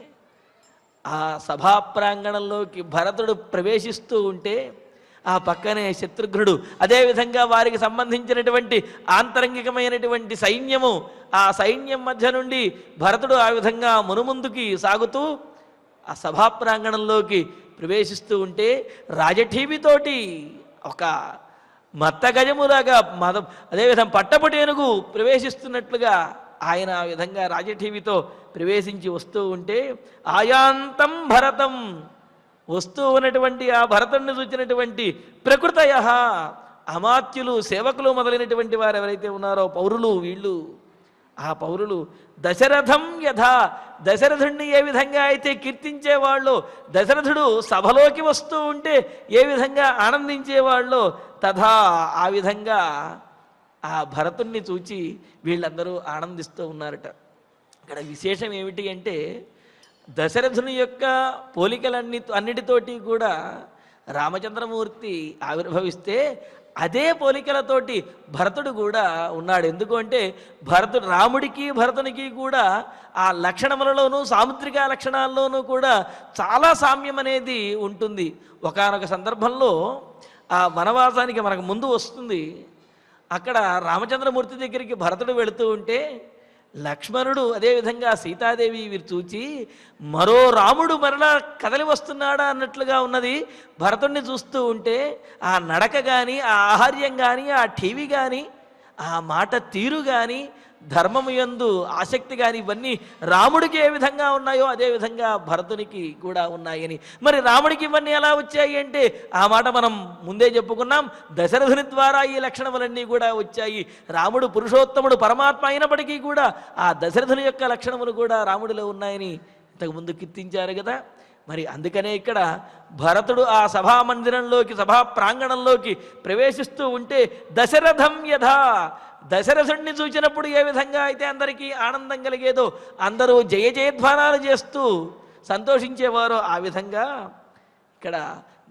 ఆ సభా ప్రాంగణంలోకి భరతుడు ప్రవేశిస్తూ ఉంటే ఆ పక్కనే శత్రుఘ్నుడు, అదేవిధంగా వారికి సంబంధించినటువంటి ఆంతరంగికమైనటువంటి సైన్యము, ఆ సైన్యం మధ్య నుండి భరతుడు ఆ విధంగా మునుముందుకి సాగుతూ ఆ సభా ప్రాంగణంలోకి ప్రవేశిస్తూ ఉంటే రాజఠీవితోటి ఒక మత్తగజములాగా అదేవిధంగా పట్టపుటేనుగు ప్రవేశిస్తున్నట్లుగా ఆయన ఆ విధంగా రాజఠీవితో ప్రవేశించి వస్తూ ఉంటే ఆయాంతం భరతం, వస్తూ ఉన్నటువంటి ఆ భరతుణ్ణి చూచినటువంటి ప్రకృతయ అమాత్యులు, సేవకులు మొదలైనటువంటి వారు ఎవరైతే ఉన్నారో పౌరులు, వీళ్ళు ఆ పౌరులు దశరథం యథా, దశరథుణ్ణి ఏ విధంగా అయితే కీర్తించేవాళ్ళు, దశరథుడు సభలోకి వస్తూ ఉంటే ఏ విధంగా ఆనందించేవాళ్ళు, తథా ఆ విధంగా ఆ భరతుణ్ణి చూచి వీళ్ళందరూ ఆనందిస్తూ ఉన్నారట. ఇక్కడ విశేషం ఏమిటి అంటే దశరథుని యొక్క అన్నిటితోటి కూడా రామచంద్రమూర్తి ఆవిర్భవిస్తే అదే పోలికలతోటి భరతుడు కూడా ఉన్నాడు. ఎందుకు అంటే రాముడికి భరతునికి కూడా ఆ లక్షణములలోనూ సాముద్రిక లక్షణాల్లోనూ కూడా చాలా సామ్యం అనేది ఉంటుంది. ఒకానొక సందర్భంలో ఆ వనవాసానికి మనకు ముందు వస్తుంది, అక్కడ రామచంద్రమూర్తి దగ్గరికి భరతుడు వెళుతూ ఉంటే లక్ష్మణుడు అదేవిధంగా సీతాదేవి వీరు చూచి మరో రాముడు మరలా కదలి వస్తున్నాడా అన్నట్లుగా ఉన్నది. భరతుణ్ణి చూస్తూ ఉంటే ఆ నడక కానీ, ఆ ఆహార్యం కానీ, ఆ టీవీ కానీ, ఆ మాట తీరు కానీ, ధర్మము యందు ఆసక్తి కానీ ఇవన్నీ రాముడికి ఏ విధంగా ఉన్నాయో అదేవిధంగా భరతునికి కూడా ఉన్నాయని. మరి రాముడికి ఇవన్నీ ఎలా వచ్చాయి అంటే ఆ మాట మనం ముందే చెప్పుకున్నాం, దశరథుని ద్వారా ఈ లక్షణములన్నీ కూడా వచ్చాయి. రాముడు పురుషోత్తముడు పరమాత్మ అయినప్పటికీ కూడా ఆ దశరథుని యొక్క లక్షణములు కూడా రాముడిలో ఉన్నాయని ఇంతకుముందు కీర్తించారు కదా. మరి అందుకనే ఇక్కడ భరతుడు ఆ సభా మందిరంలోకి, సభా ప్రాంగణంలోకి ప్రవేశిస్తూ ఉంటే దశరథం యథా, దశరథుణ్ణి చూచినప్పుడు ఏ విధంగా అయితే అందరికీ ఆనందం కలిగేదో, అందరూ జయ జయధ్వానాలు చేస్తూ సంతోషించేవారో ఆ విధంగా ఇక్కడ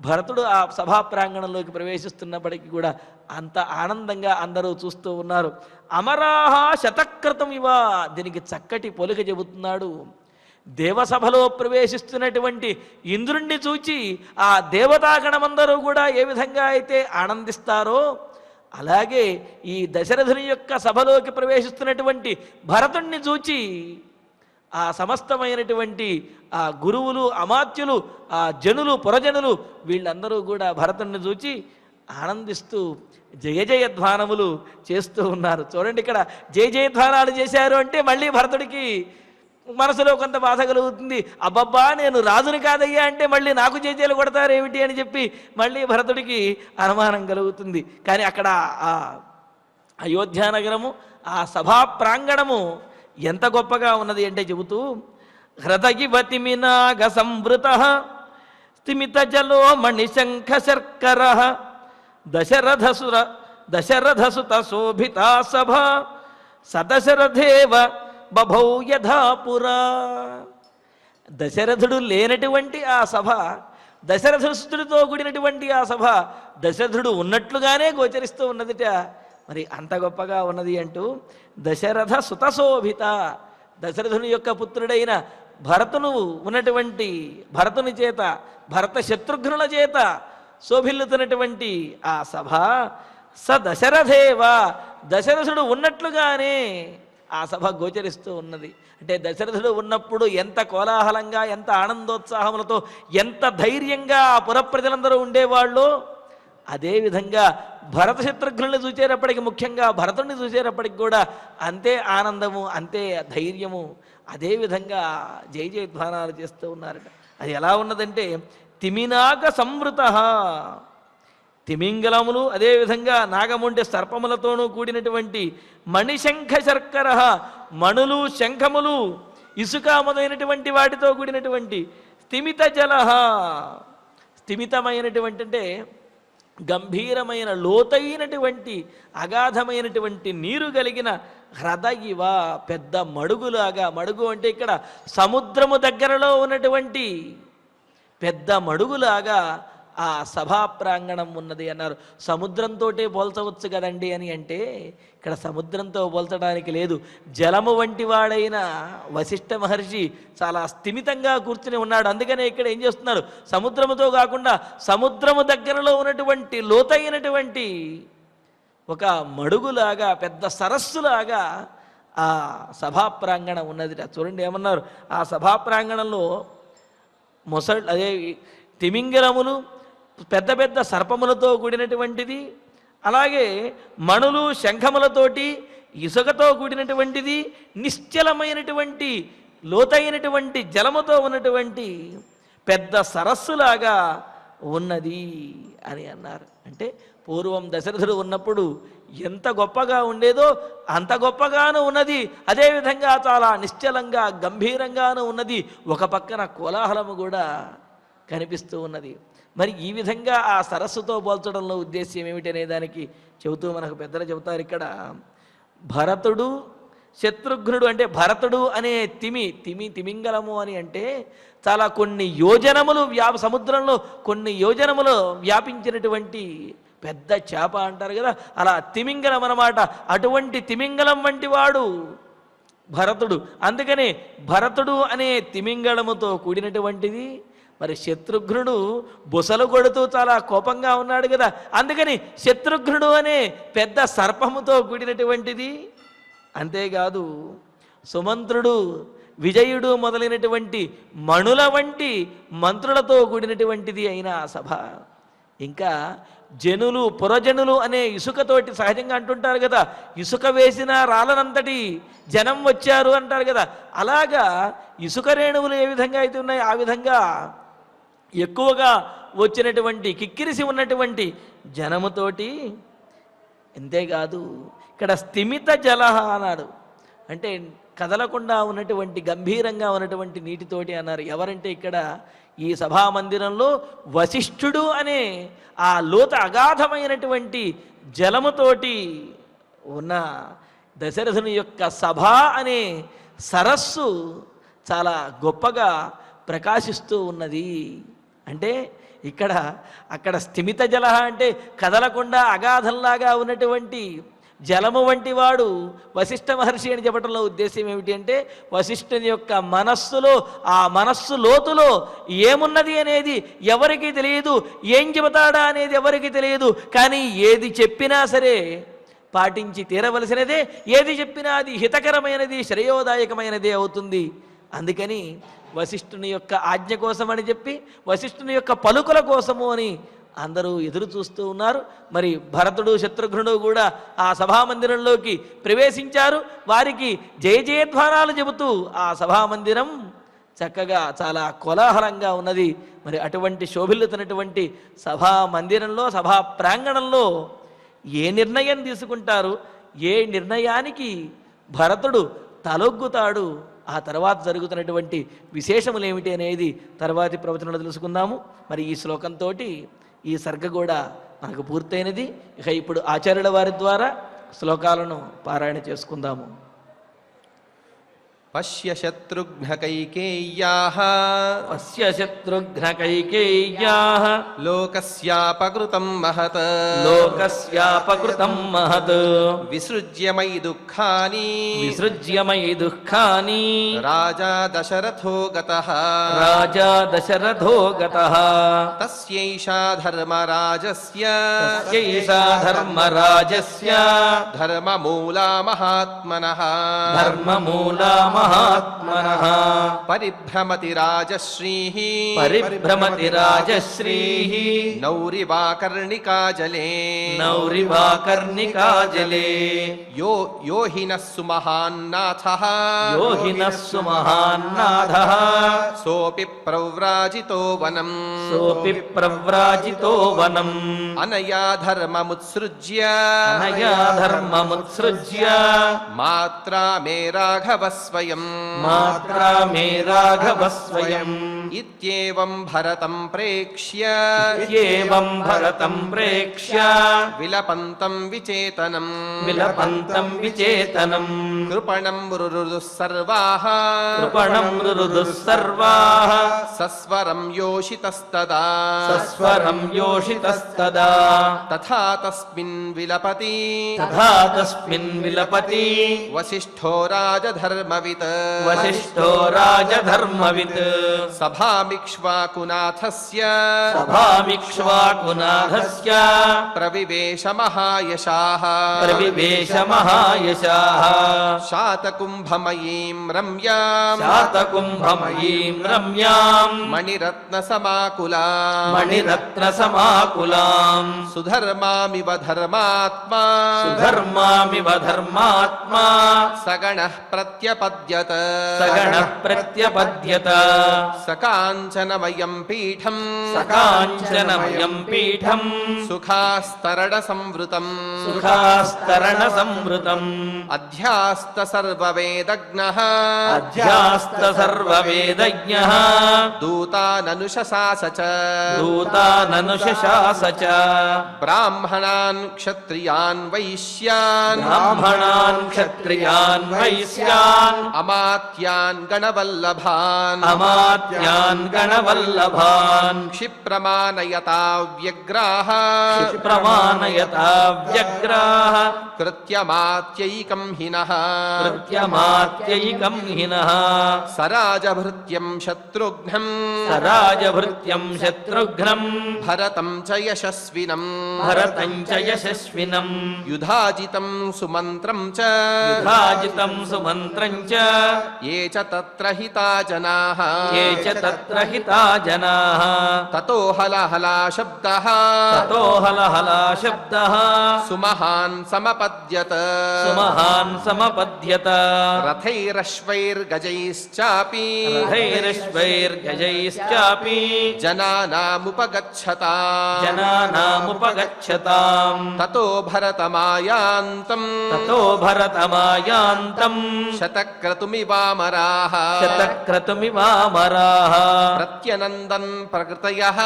భరతుడు ఆ సభా ప్రాంగణంలోకి ప్రవేశిస్తున్నప్పటికీ కూడా అంత ఆనందంగా అందరూ చూస్తూ ఉన్నారు. అమరాహ శతకృతం ఇవ, దీనికి చక్కటి పోలిక చెబుతున్నాడు. దేవసభలో ప్రవేశిస్తున్నటువంటి ఇంద్రుణ్ణి చూచి ఆ దేవతాగణమందరూ కూడా ఏ విధంగా అయితే ఆనందిస్తారో అలాగే ఈ దశరథుని యొక్క సభలోకి ప్రవేశిస్తున్నటువంటి భరతుణ్ణి చూచి ఆ సమస్తమైనటువంటి ఆ గురువులు, అమాత్యులు, ఆ జనులు, పురజనులు వీళ్ళందరూ కూడా భరతుణ్ణి చూచి ఆనందిస్తూ జయ జయధ్వానములు చేస్తూ ఉన్నారు. చూడండి, ఇక్కడ జయ జయధ్వానాలు చేశారు అంటే మళ్ళీ భరతుడికి మనసులో కొంత బాధ కలుగుతుంది. అబ్బబ్బా, నేను రాజుని కాదయ్యా అంటే మళ్ళీ నాకు జయజయలు కొడతారు ఏమిటి అని చెప్పి మళ్ళీ భరతుడికి అనుమానం కలుగుతుంది. కానీ అక్కడ ఆ అయోధ్యానగరము, ఆ సభా ప్రాంగణము ఎంత గొప్పగా ఉన్నది అంటే చెబుతూ హ్రదగివతిమినాగ సంవృత స్థిమిత జలో మణిశంఖ శర్కర దశరథసుత శోభితా సభ సదశరథేవ బభౌ యథాపురా. దశరథుడు లేనటువంటి ఆ సభ, దశరథుడితో కూడినటువంటి ఆ సభ దశరథుడు ఉన్నట్లుగానే గోచరిస్తూ ఉన్నదిట. మరి అంత గొప్పగా ఉన్నది అంటూ దశరథ సుతశోభిత, దశరథుని యొక్క పుత్రుడైన భరతును ఉన్నటువంటి భరతుని చేత, భరత శత్రుఘ్నుల చేత శోభిల్లుతున్నటువంటి ఆ సభ స దశరథేవ, దశరథుడు ఉన్నట్లుగానే ఆ సభ గోచరిస్తూ ఉన్నది. అంటే దశరథుడు ఉన్నప్పుడు ఎంత కోలాహలంగా, ఎంత ఆనందోత్సాహములతో, ఎంత ధైర్యంగా ఆ పుర ప్రజలందరూ ఉండేవాళ్ళు అదేవిధంగా భరత శత్రుఘ్నుల్ని చూసేటప్పటికి, ముఖ్యంగా భరతుడిని చూసేటప్పటికి కూడా అంతే ఆనందము, అంతే ధైర్యము. అదేవిధంగా జయ జయధ్వానాలు చేస్తూ ఉన్నారట. అది ఎలా ఉన్నదంటే తిమినాగ సంవృత, తిమింగలములు అదేవిధంగా నాగముండె సర్పములతోనూ కూడినటువంటి మణిశంఖ శర్కర, మణులు శంఖములు ఇసుక మొదలైనటువంటి వాటితో కూడినటువంటి స్థిమిత జల, స్థిమితమైనటువంటి అంటే గంభీరమైన లోతైనటువంటి అగాధమైనటువంటి నీరు కలిగిన హ్రదయివ, పెద్ద మడుగులాగా. మడుగు అంటే ఇక్కడ సముద్రము దగ్గరలో ఉన్నటువంటి పెద్ద మడుగులాగా ఆ సభా ప్రాంగణం ఉన్నది అన్నారు. సముద్రంతో పోల్చవచ్చు కదండి అని అంటే ఇక్కడ సముద్రంతో పోల్చడానికి లేదు. జలము వంటి వాడైన వశిష్ఠ మహర్షి చాలా స్థిమితంగా కూర్చుని ఉన్నాడు. అందుకనే ఇక్కడ ఏం చేస్తున్నారు, సముద్రముతో కాకుండా సముద్రము దగ్గరలో ఉన్నటువంటి లోతైనటువంటి ఒక మడుగులాగా, పెద్ద సరస్సులాగా ఆ సభా ప్రాంగణం ఉన్నది. చూడండి ఏమన్నారు, ఆ సభా ప్రాంగణంలో అదే తిమింగలములు, పెద్ద పెద్ద సర్పములతో కూడినటువంటిది, అలాగే మణులు శంఖములతోటి ఇసుకతో కూడినటువంటిది, నిశ్చలమైనటువంటి లోతైనటువంటి జలముతో ఉన్నటువంటి పెద్ద సరస్సులాగా ఉన్నది అని అన్నారు. అంటే పూర్వం దశరథుడు ఉన్నప్పుడు ఎంత గొప్పగా ఉండేదో అంత గొప్పగాను ఉన్నది. అదేవిధంగా చాలా నిశ్చలంగా గంభీరంగాను ఉన్నది. ఒక పక్కన కోలాహలము కూడా కనిపిస్తూ ఉన్నది. మరి ఈ విధంగా ఆ సరస్సుతో పోల్చడంలో ఉద్దేశ్యం ఏమిటనే దానికి చెబుతూ మనకు పెద్దలు చెబుతారు. ఇక్కడ భరతుడు శత్రుఘ్నుడు అంటే భరతుడు అనే తిమింగలము అని అంటే చాలా కొన్ని యోజనములు సముద్రంలో కొన్ని యోజనములు వ్యాపించినటువంటి పెద్ద చేప అంటారు కదా, అలా తిమింగలం అన్నమాట. అటువంటి తిమింగలం వంటి వాడు భరతుడు. అందుకనే భరతుడు అనే తిమింగళముతో కూడినటువంటిది. మరి శత్రుఘ్నుడు బుసలు కొడుతూ చాలా కోపంగా ఉన్నాడు కదా, అందుకని శత్రుఘ్నుడు అనే పెద్ద సర్పముతో కూడినటువంటిది. అంతేకాదు సుమంత్రుడు, విజయుడు మొదలైనటువంటి మణుల వంటి మంత్రులతో కూడినటువంటిది అయిన సభ. ఇంకా జనులు, పురజనులు అనే ఇసుకతోటి సహజంగా అంటుంటారు కదా, ఇసుక వేసిన రాళ్ళనంతటి జనం వచ్చారు అంటారు కదా. అలాగా ఇసుక రేణువులు ఏ విధంగా అయితే ఉన్నాయో ఆ విధంగా ఎక్కువగా వచ్చినటువంటి కిక్కిరిసి ఉన్నటువంటి జనముతోటి. అంతేకాదు ఇక్కడ స్థిమిత జల అన్నాడు, అంటే కదలకుండా ఉన్నటువంటి గంభీరంగా ఉన్నటువంటి నీటితోటి అన్నారు. ఎవరంటే ఇక్కడ ఈ సభామందిరంలో వశిష్ఠుడు అనే ఆ లోత అగాధమైనటువంటి జలముతోటి ఉన్న దశరథుని యొక్క సభ అనే సరస్సు చాలా గొప్పగా ప్రకాశిస్తూ ఉన్నది. అంటే అక్కడ స్థిమిత జల అంటే కదలకుండా అగాధంలాగా ఉన్నటువంటి జలము వంటి వాడు వశిష్ఠ మహర్షి అని చెప్పడంలో ఉద్దేశం ఏమిటి అంటే వశిష్ఠుని యొక్క మనస్సులో, ఆ మనస్సు లోతులో ఏమున్నది అనేది ఎవరికి తెలియదు, ఏం చెబుతాడా అనేది ఎవరికి తెలియదు. కానీ ఏది చెప్పినా సరే పాటించి తీరవలసినదే, ఏది చెప్పినా అది హితకరమైనది, శ్రేయోదాయకమైనదే అవుతుంది. అందుకని వశిష్ఠుని యొక్క ఆజ్ఞ కోసమని చెప్పి, వశిష్ఠుని యొక్క పలుకుల కోసము అని అందరూ ఎదురు చూస్తూ ఉన్నారు. మరి భరతుడు శత్రుఘ్నుడు కూడా ఆ సభామందిరంలోకి ప్రవేశించారు. వారికి జయ జయధ్వానాలు చెబుతూ ఆ సభామందిరం చక్కగా చాలా కోలాహలంగా ఉన్నది. మరి అటువంటి శోభిల్లుతున్నటువంటి సభామందిరంలో, సభా ప్రాంగణంలో ఏ నిర్ణయం తీసుకుంటారు, ఏ నిర్ణయానికి భరతుడు తలొగ్గుతాడు, ఆ తర్వాత జరుగుతున్నటువంటి విశేషములు ఏమిటి అనేది తర్వాతి ప్రవచనంలో తెలుసుకుందాము. మరి ఈ శ్లోకంతో ఈ సర్గ కూడా మనకు పూర్తయినది. ఇక ఇప్పుడు ఆచార్యుల వారి ద్వారా శ్లోకాలను పారాయణ చేసుకుందాము. పశ్య శత్రుఘ్న కైకేయ్యాః పశ్య శత్రుఘ్న కైకేయ్యాః లోకస్యాపకృతం మహత్ లోకస్యాపకృతం మహత్ విసృజ్య మయి దుఃఖాని విసృజ్య మయి దుఃఖాని రాజా దశరథో గతః రాజా దశరథో గతః తస్యైషా ధర్మరాజస్య తస్యైషా ధర్మరాజస్య ధర్మమూలా మహాత్మనః ధర్మమూలా మహాత్మనః పరిభ్రమతి రాజశ్రీః పరిభ్రమతి రాజశ్రీః నౌరివాకర్ణికా జలే నౌరివాకర్ణికాజలే యో హినః సుమహాన్నాథః యోహినస్సు మహాన్నాథః సోపి ప్రవ్రాజితో వనం సోపి ప్రవ్రాజితో వనం అనయా ధర్మముత్సృజ్య అనయా ధర్మముత్సృజ్య మాత్రా మే రాఘవ స్వయం మాత్రా మే రాఘవ స్వయం ఇత్యేవం భరతం ప్రేక్ష్య ఏవం భరతం ప్రేక్ష్య విలపంతం విచేతనం విలపంతం విచేతనం కృపణం రురుదుః సర్వాః కృపణం రురుదుః సర్వాః సస్వరం యోషితస్తదా సస్వరం యోషితస్తదా తథా తస్మిన్ విలపతి తథా తస్మిన్ విలపతి వసిష్ఠో రాజధర్మవిత్ వసిష్ఠో రాజధర్మవిత్ సభామిక్ష్వాకునాథస్య సభామిక్ష్వాకునాథస్య ప్రవివేశ మహాయశాః ప్రవివేశ మహాయశాః శాతకుంభమయీం రమ్యాం శాతకుంభమయీం రమ్యాం మణిరత్నసమాకులాం మణిరత్నసమాకులాం సుధర్మామివ ధర్మాత్మా సుధర్మామివ ధర్మాత్మా సగణః ప్రత్యపద్యత సగణః ప్రత్యపద్యత సకాంచనమయం పీఠం సకాంచనమయం పీఠం సుఖాస్తరణ సంవృతం సుఖాస్తరణ సంవృతం అధ్యాస్త సర్వవేదజ్ఞః అధ్యాస్త సర్వవేదజ్ఞః దూతాననుశశాస చ దూతాననుశశాస చ బ్రాహ్మణాన్ క్షత్రియాన్ వైశ్యాన్ బ్రాహ్మణాన్ క్షత్రియాన్ వైశ్యాన్ అమాత్యాన్ గణవల్లభాన్ అమాత్యాన్ గణవల్లభాన్ క్షిప్రమాణయతా వ్యగ్రాః ప్రమాణయతా వ్యగ్రాః కృత్యమాత్యైకం హినః కృత్యమాత్యైకం హినః సరాజభృత్యం శత్రుఘ్నం సరాజభృత్యం శత్రుఘ్నం భరతం చ యశస్వినం భరతం చ యశస్వినం యుధాజితం సుమంత్రం చ యుధాజితం సుమంత్రం చ ఏ చ తత్ర హితా జనాః ఏ చ తత్ర హితా జనాః తతో హలహలా శబ్దః తతో హలహలా శబ్దః సుమహాన్ సమపద్యత సుమహాన్ సమపద్యత రథైరశ్వైర్గజైశ్చాపి రథైరశ్వైర్గజైశ్చాపి జనానాముపగచ్చతా జనానాముపగచ్చతాం తతో భరతమాయాంతం తతో భరతమాయాంతం శతక్రతుమివామరాః శతక్రతుమివామరాః ప్రత్యనందన్ ప్రకృతయః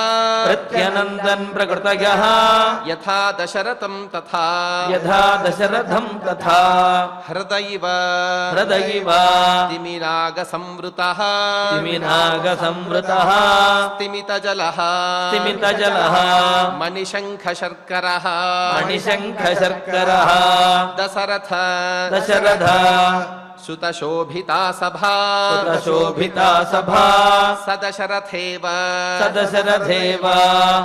ప్రత్యనందన్ ప్రకృతయః యథా దశరథం తథా యథా దశరథం తథా హృదయివ హృదయివ తిమినాగ సంవృతః తిమినాగ సంవృతః స్థిమితజలః స్థిమితజలః మణిశంఖ శర్కరః మణిశంఖ శర్కరః దశరథ దశరథ సుతశోభితా సభా సుతశోభితా సభా సదశరథేవ సదశరథేవ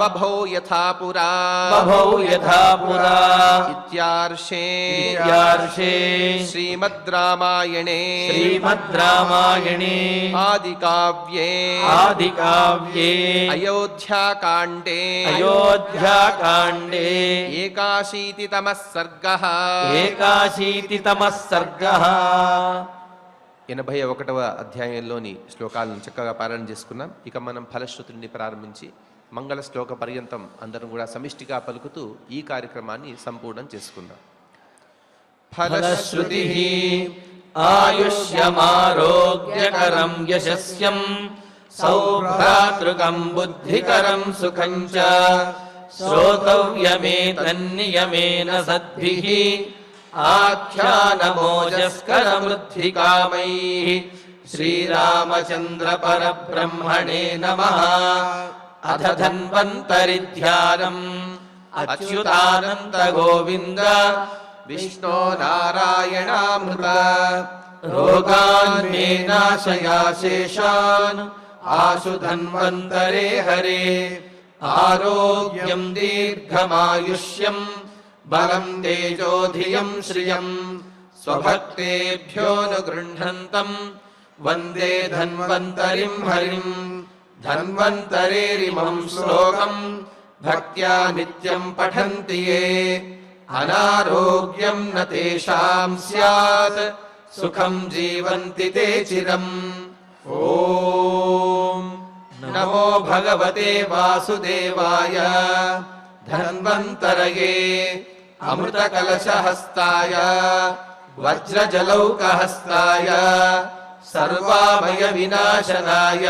బభౌ యథా పురా బభౌ యథా పురా ఇత్యార్షే ఇత్యార్షే శ్రీమద్ రామాయణే శ్రీమద్ రామాయణే ఆదికావ్యే ఆదికావ్యే అయోధ్యాకాండే అయోధ్యాకాండే ఏకాశీతితమః సర్గః ఏకాశీతితమః సర్గః 81వ అధ్యాయంలోని శ్లోకాలను చక్కగా పారాయణ చేసుకున్నాం. ఇక మనం ఫలశ్రుతుడిని ప్రారంభించి మంగళ శ్లోక పర్యంతం అందరం కూడా సమిష్టిగా పలుకుతూ ఈ కార్యక్రమాన్ని సంపూర్ణం చేసుకుందాం. ఫలశ్రుతిః ఆయుష్యమారోగ్యకరం యశస్యం సౌభ్రాతృకం బుద్ధికరం సుఖం చ శ్రోతవ్యమేతన్నియమేన సద్భిః ఆఖ్యానమోజస్కరమృద్ధికామైః శ్రీరామచంద్ర పరబ్రహ్మణే నమః. అథ ధన్వంతరిధ్యానం అచ్యుతానంద గోవింద విష్ణో నారాయణామృత రోగాన్ మే నాశయా శేషాన్ ఆశు ధన్వంతరే హరే. ఆరోగ్యం దీర్ఘమాయుష్యం బలం తేజోధియం శ్రియం स्वभक्तेभ्योऽनुगृह्णन्तम् वन्दे धन्वन्तरिं हरिं धन्वन्तरेरिमं श्लोकम् भक्त्या नित्यं पठन्ति ये अनारोग्यं न तेषां स्यात् सुखं जीवन्ति ते चिरम्। ॐ नमो भगवते वासुदेवाय धन्वन्तरये अमृतकलशहस्ताय वज्रजलौकहस्ताय सर्वामय विनाशनाय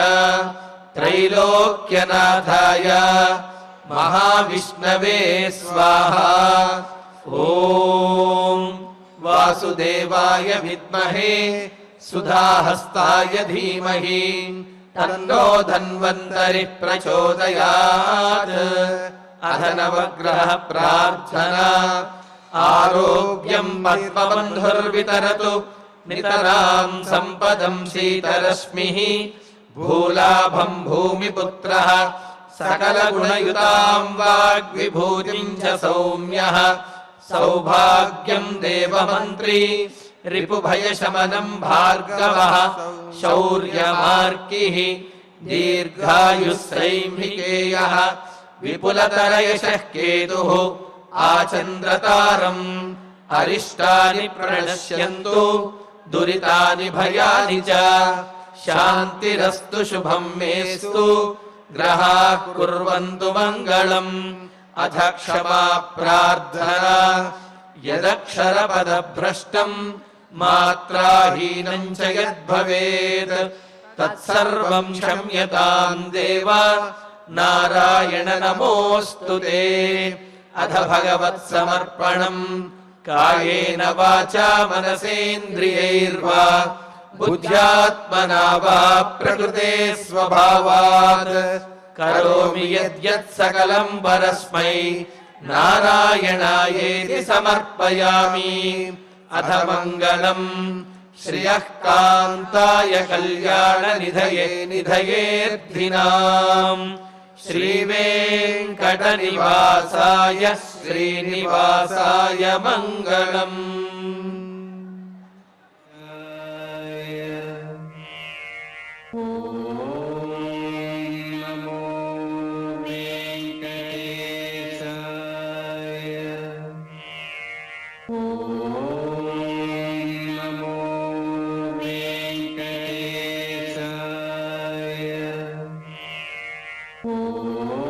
त्रैलोक्यनाथाय महाविष्णवे स्वाहा। ॐ वासुदेवाय विद्महे सुधाहस्ताय धीमहि तन्नो धन्वन्तरिः प्रचोदयात्। अथ नवग्रह प्रार्थना। आरोग्यं पद्मबन्धुर्वितरतु नितरां सम्पदं शीतरश्मिः भूलाभं भूमिपुत्रः सकलगुणयुतां वाग्विभूतिं च सौम्यः सौभाग्यं देवमन्त्री रिपुभयशमनं भार्गवः शौर्यमार्किः दीर्घायुः सैंहिकेयः विपुलतरयशः केतुः आचन्द्रतारम् अरिष्टानि प्रणश्यन्तु दुरितानि भयानि च शान्तिरस्तु शुभं मेस्तु ग्रहाः कुर्वन्तु मङ्गलम्। अथ क्षमा प्रार्थना। यदक्षरपदभ्रष्टम् मात्राहीनं च यद्भवेत् तत्सर्वं क्षम्यतां देव नारायण नमोऽस्तु ते। अथ भगवत्समर्पणम्। कायेन वाचा मनसेन्द्रियैर्वा बुद्ध्यात्मना वा प्रकृते स्वभावात् करोमि यद्यत् सकलं परस्मै नारायणायेति समर्पयामि। अथ मङ्गलम् श्रियः कान्ताय कल्याणनिधये निधयेऽर्थिनाम् श्रीवेङ्कटनिवासाय श्रीनिवासाय मङ्गलम्। Oh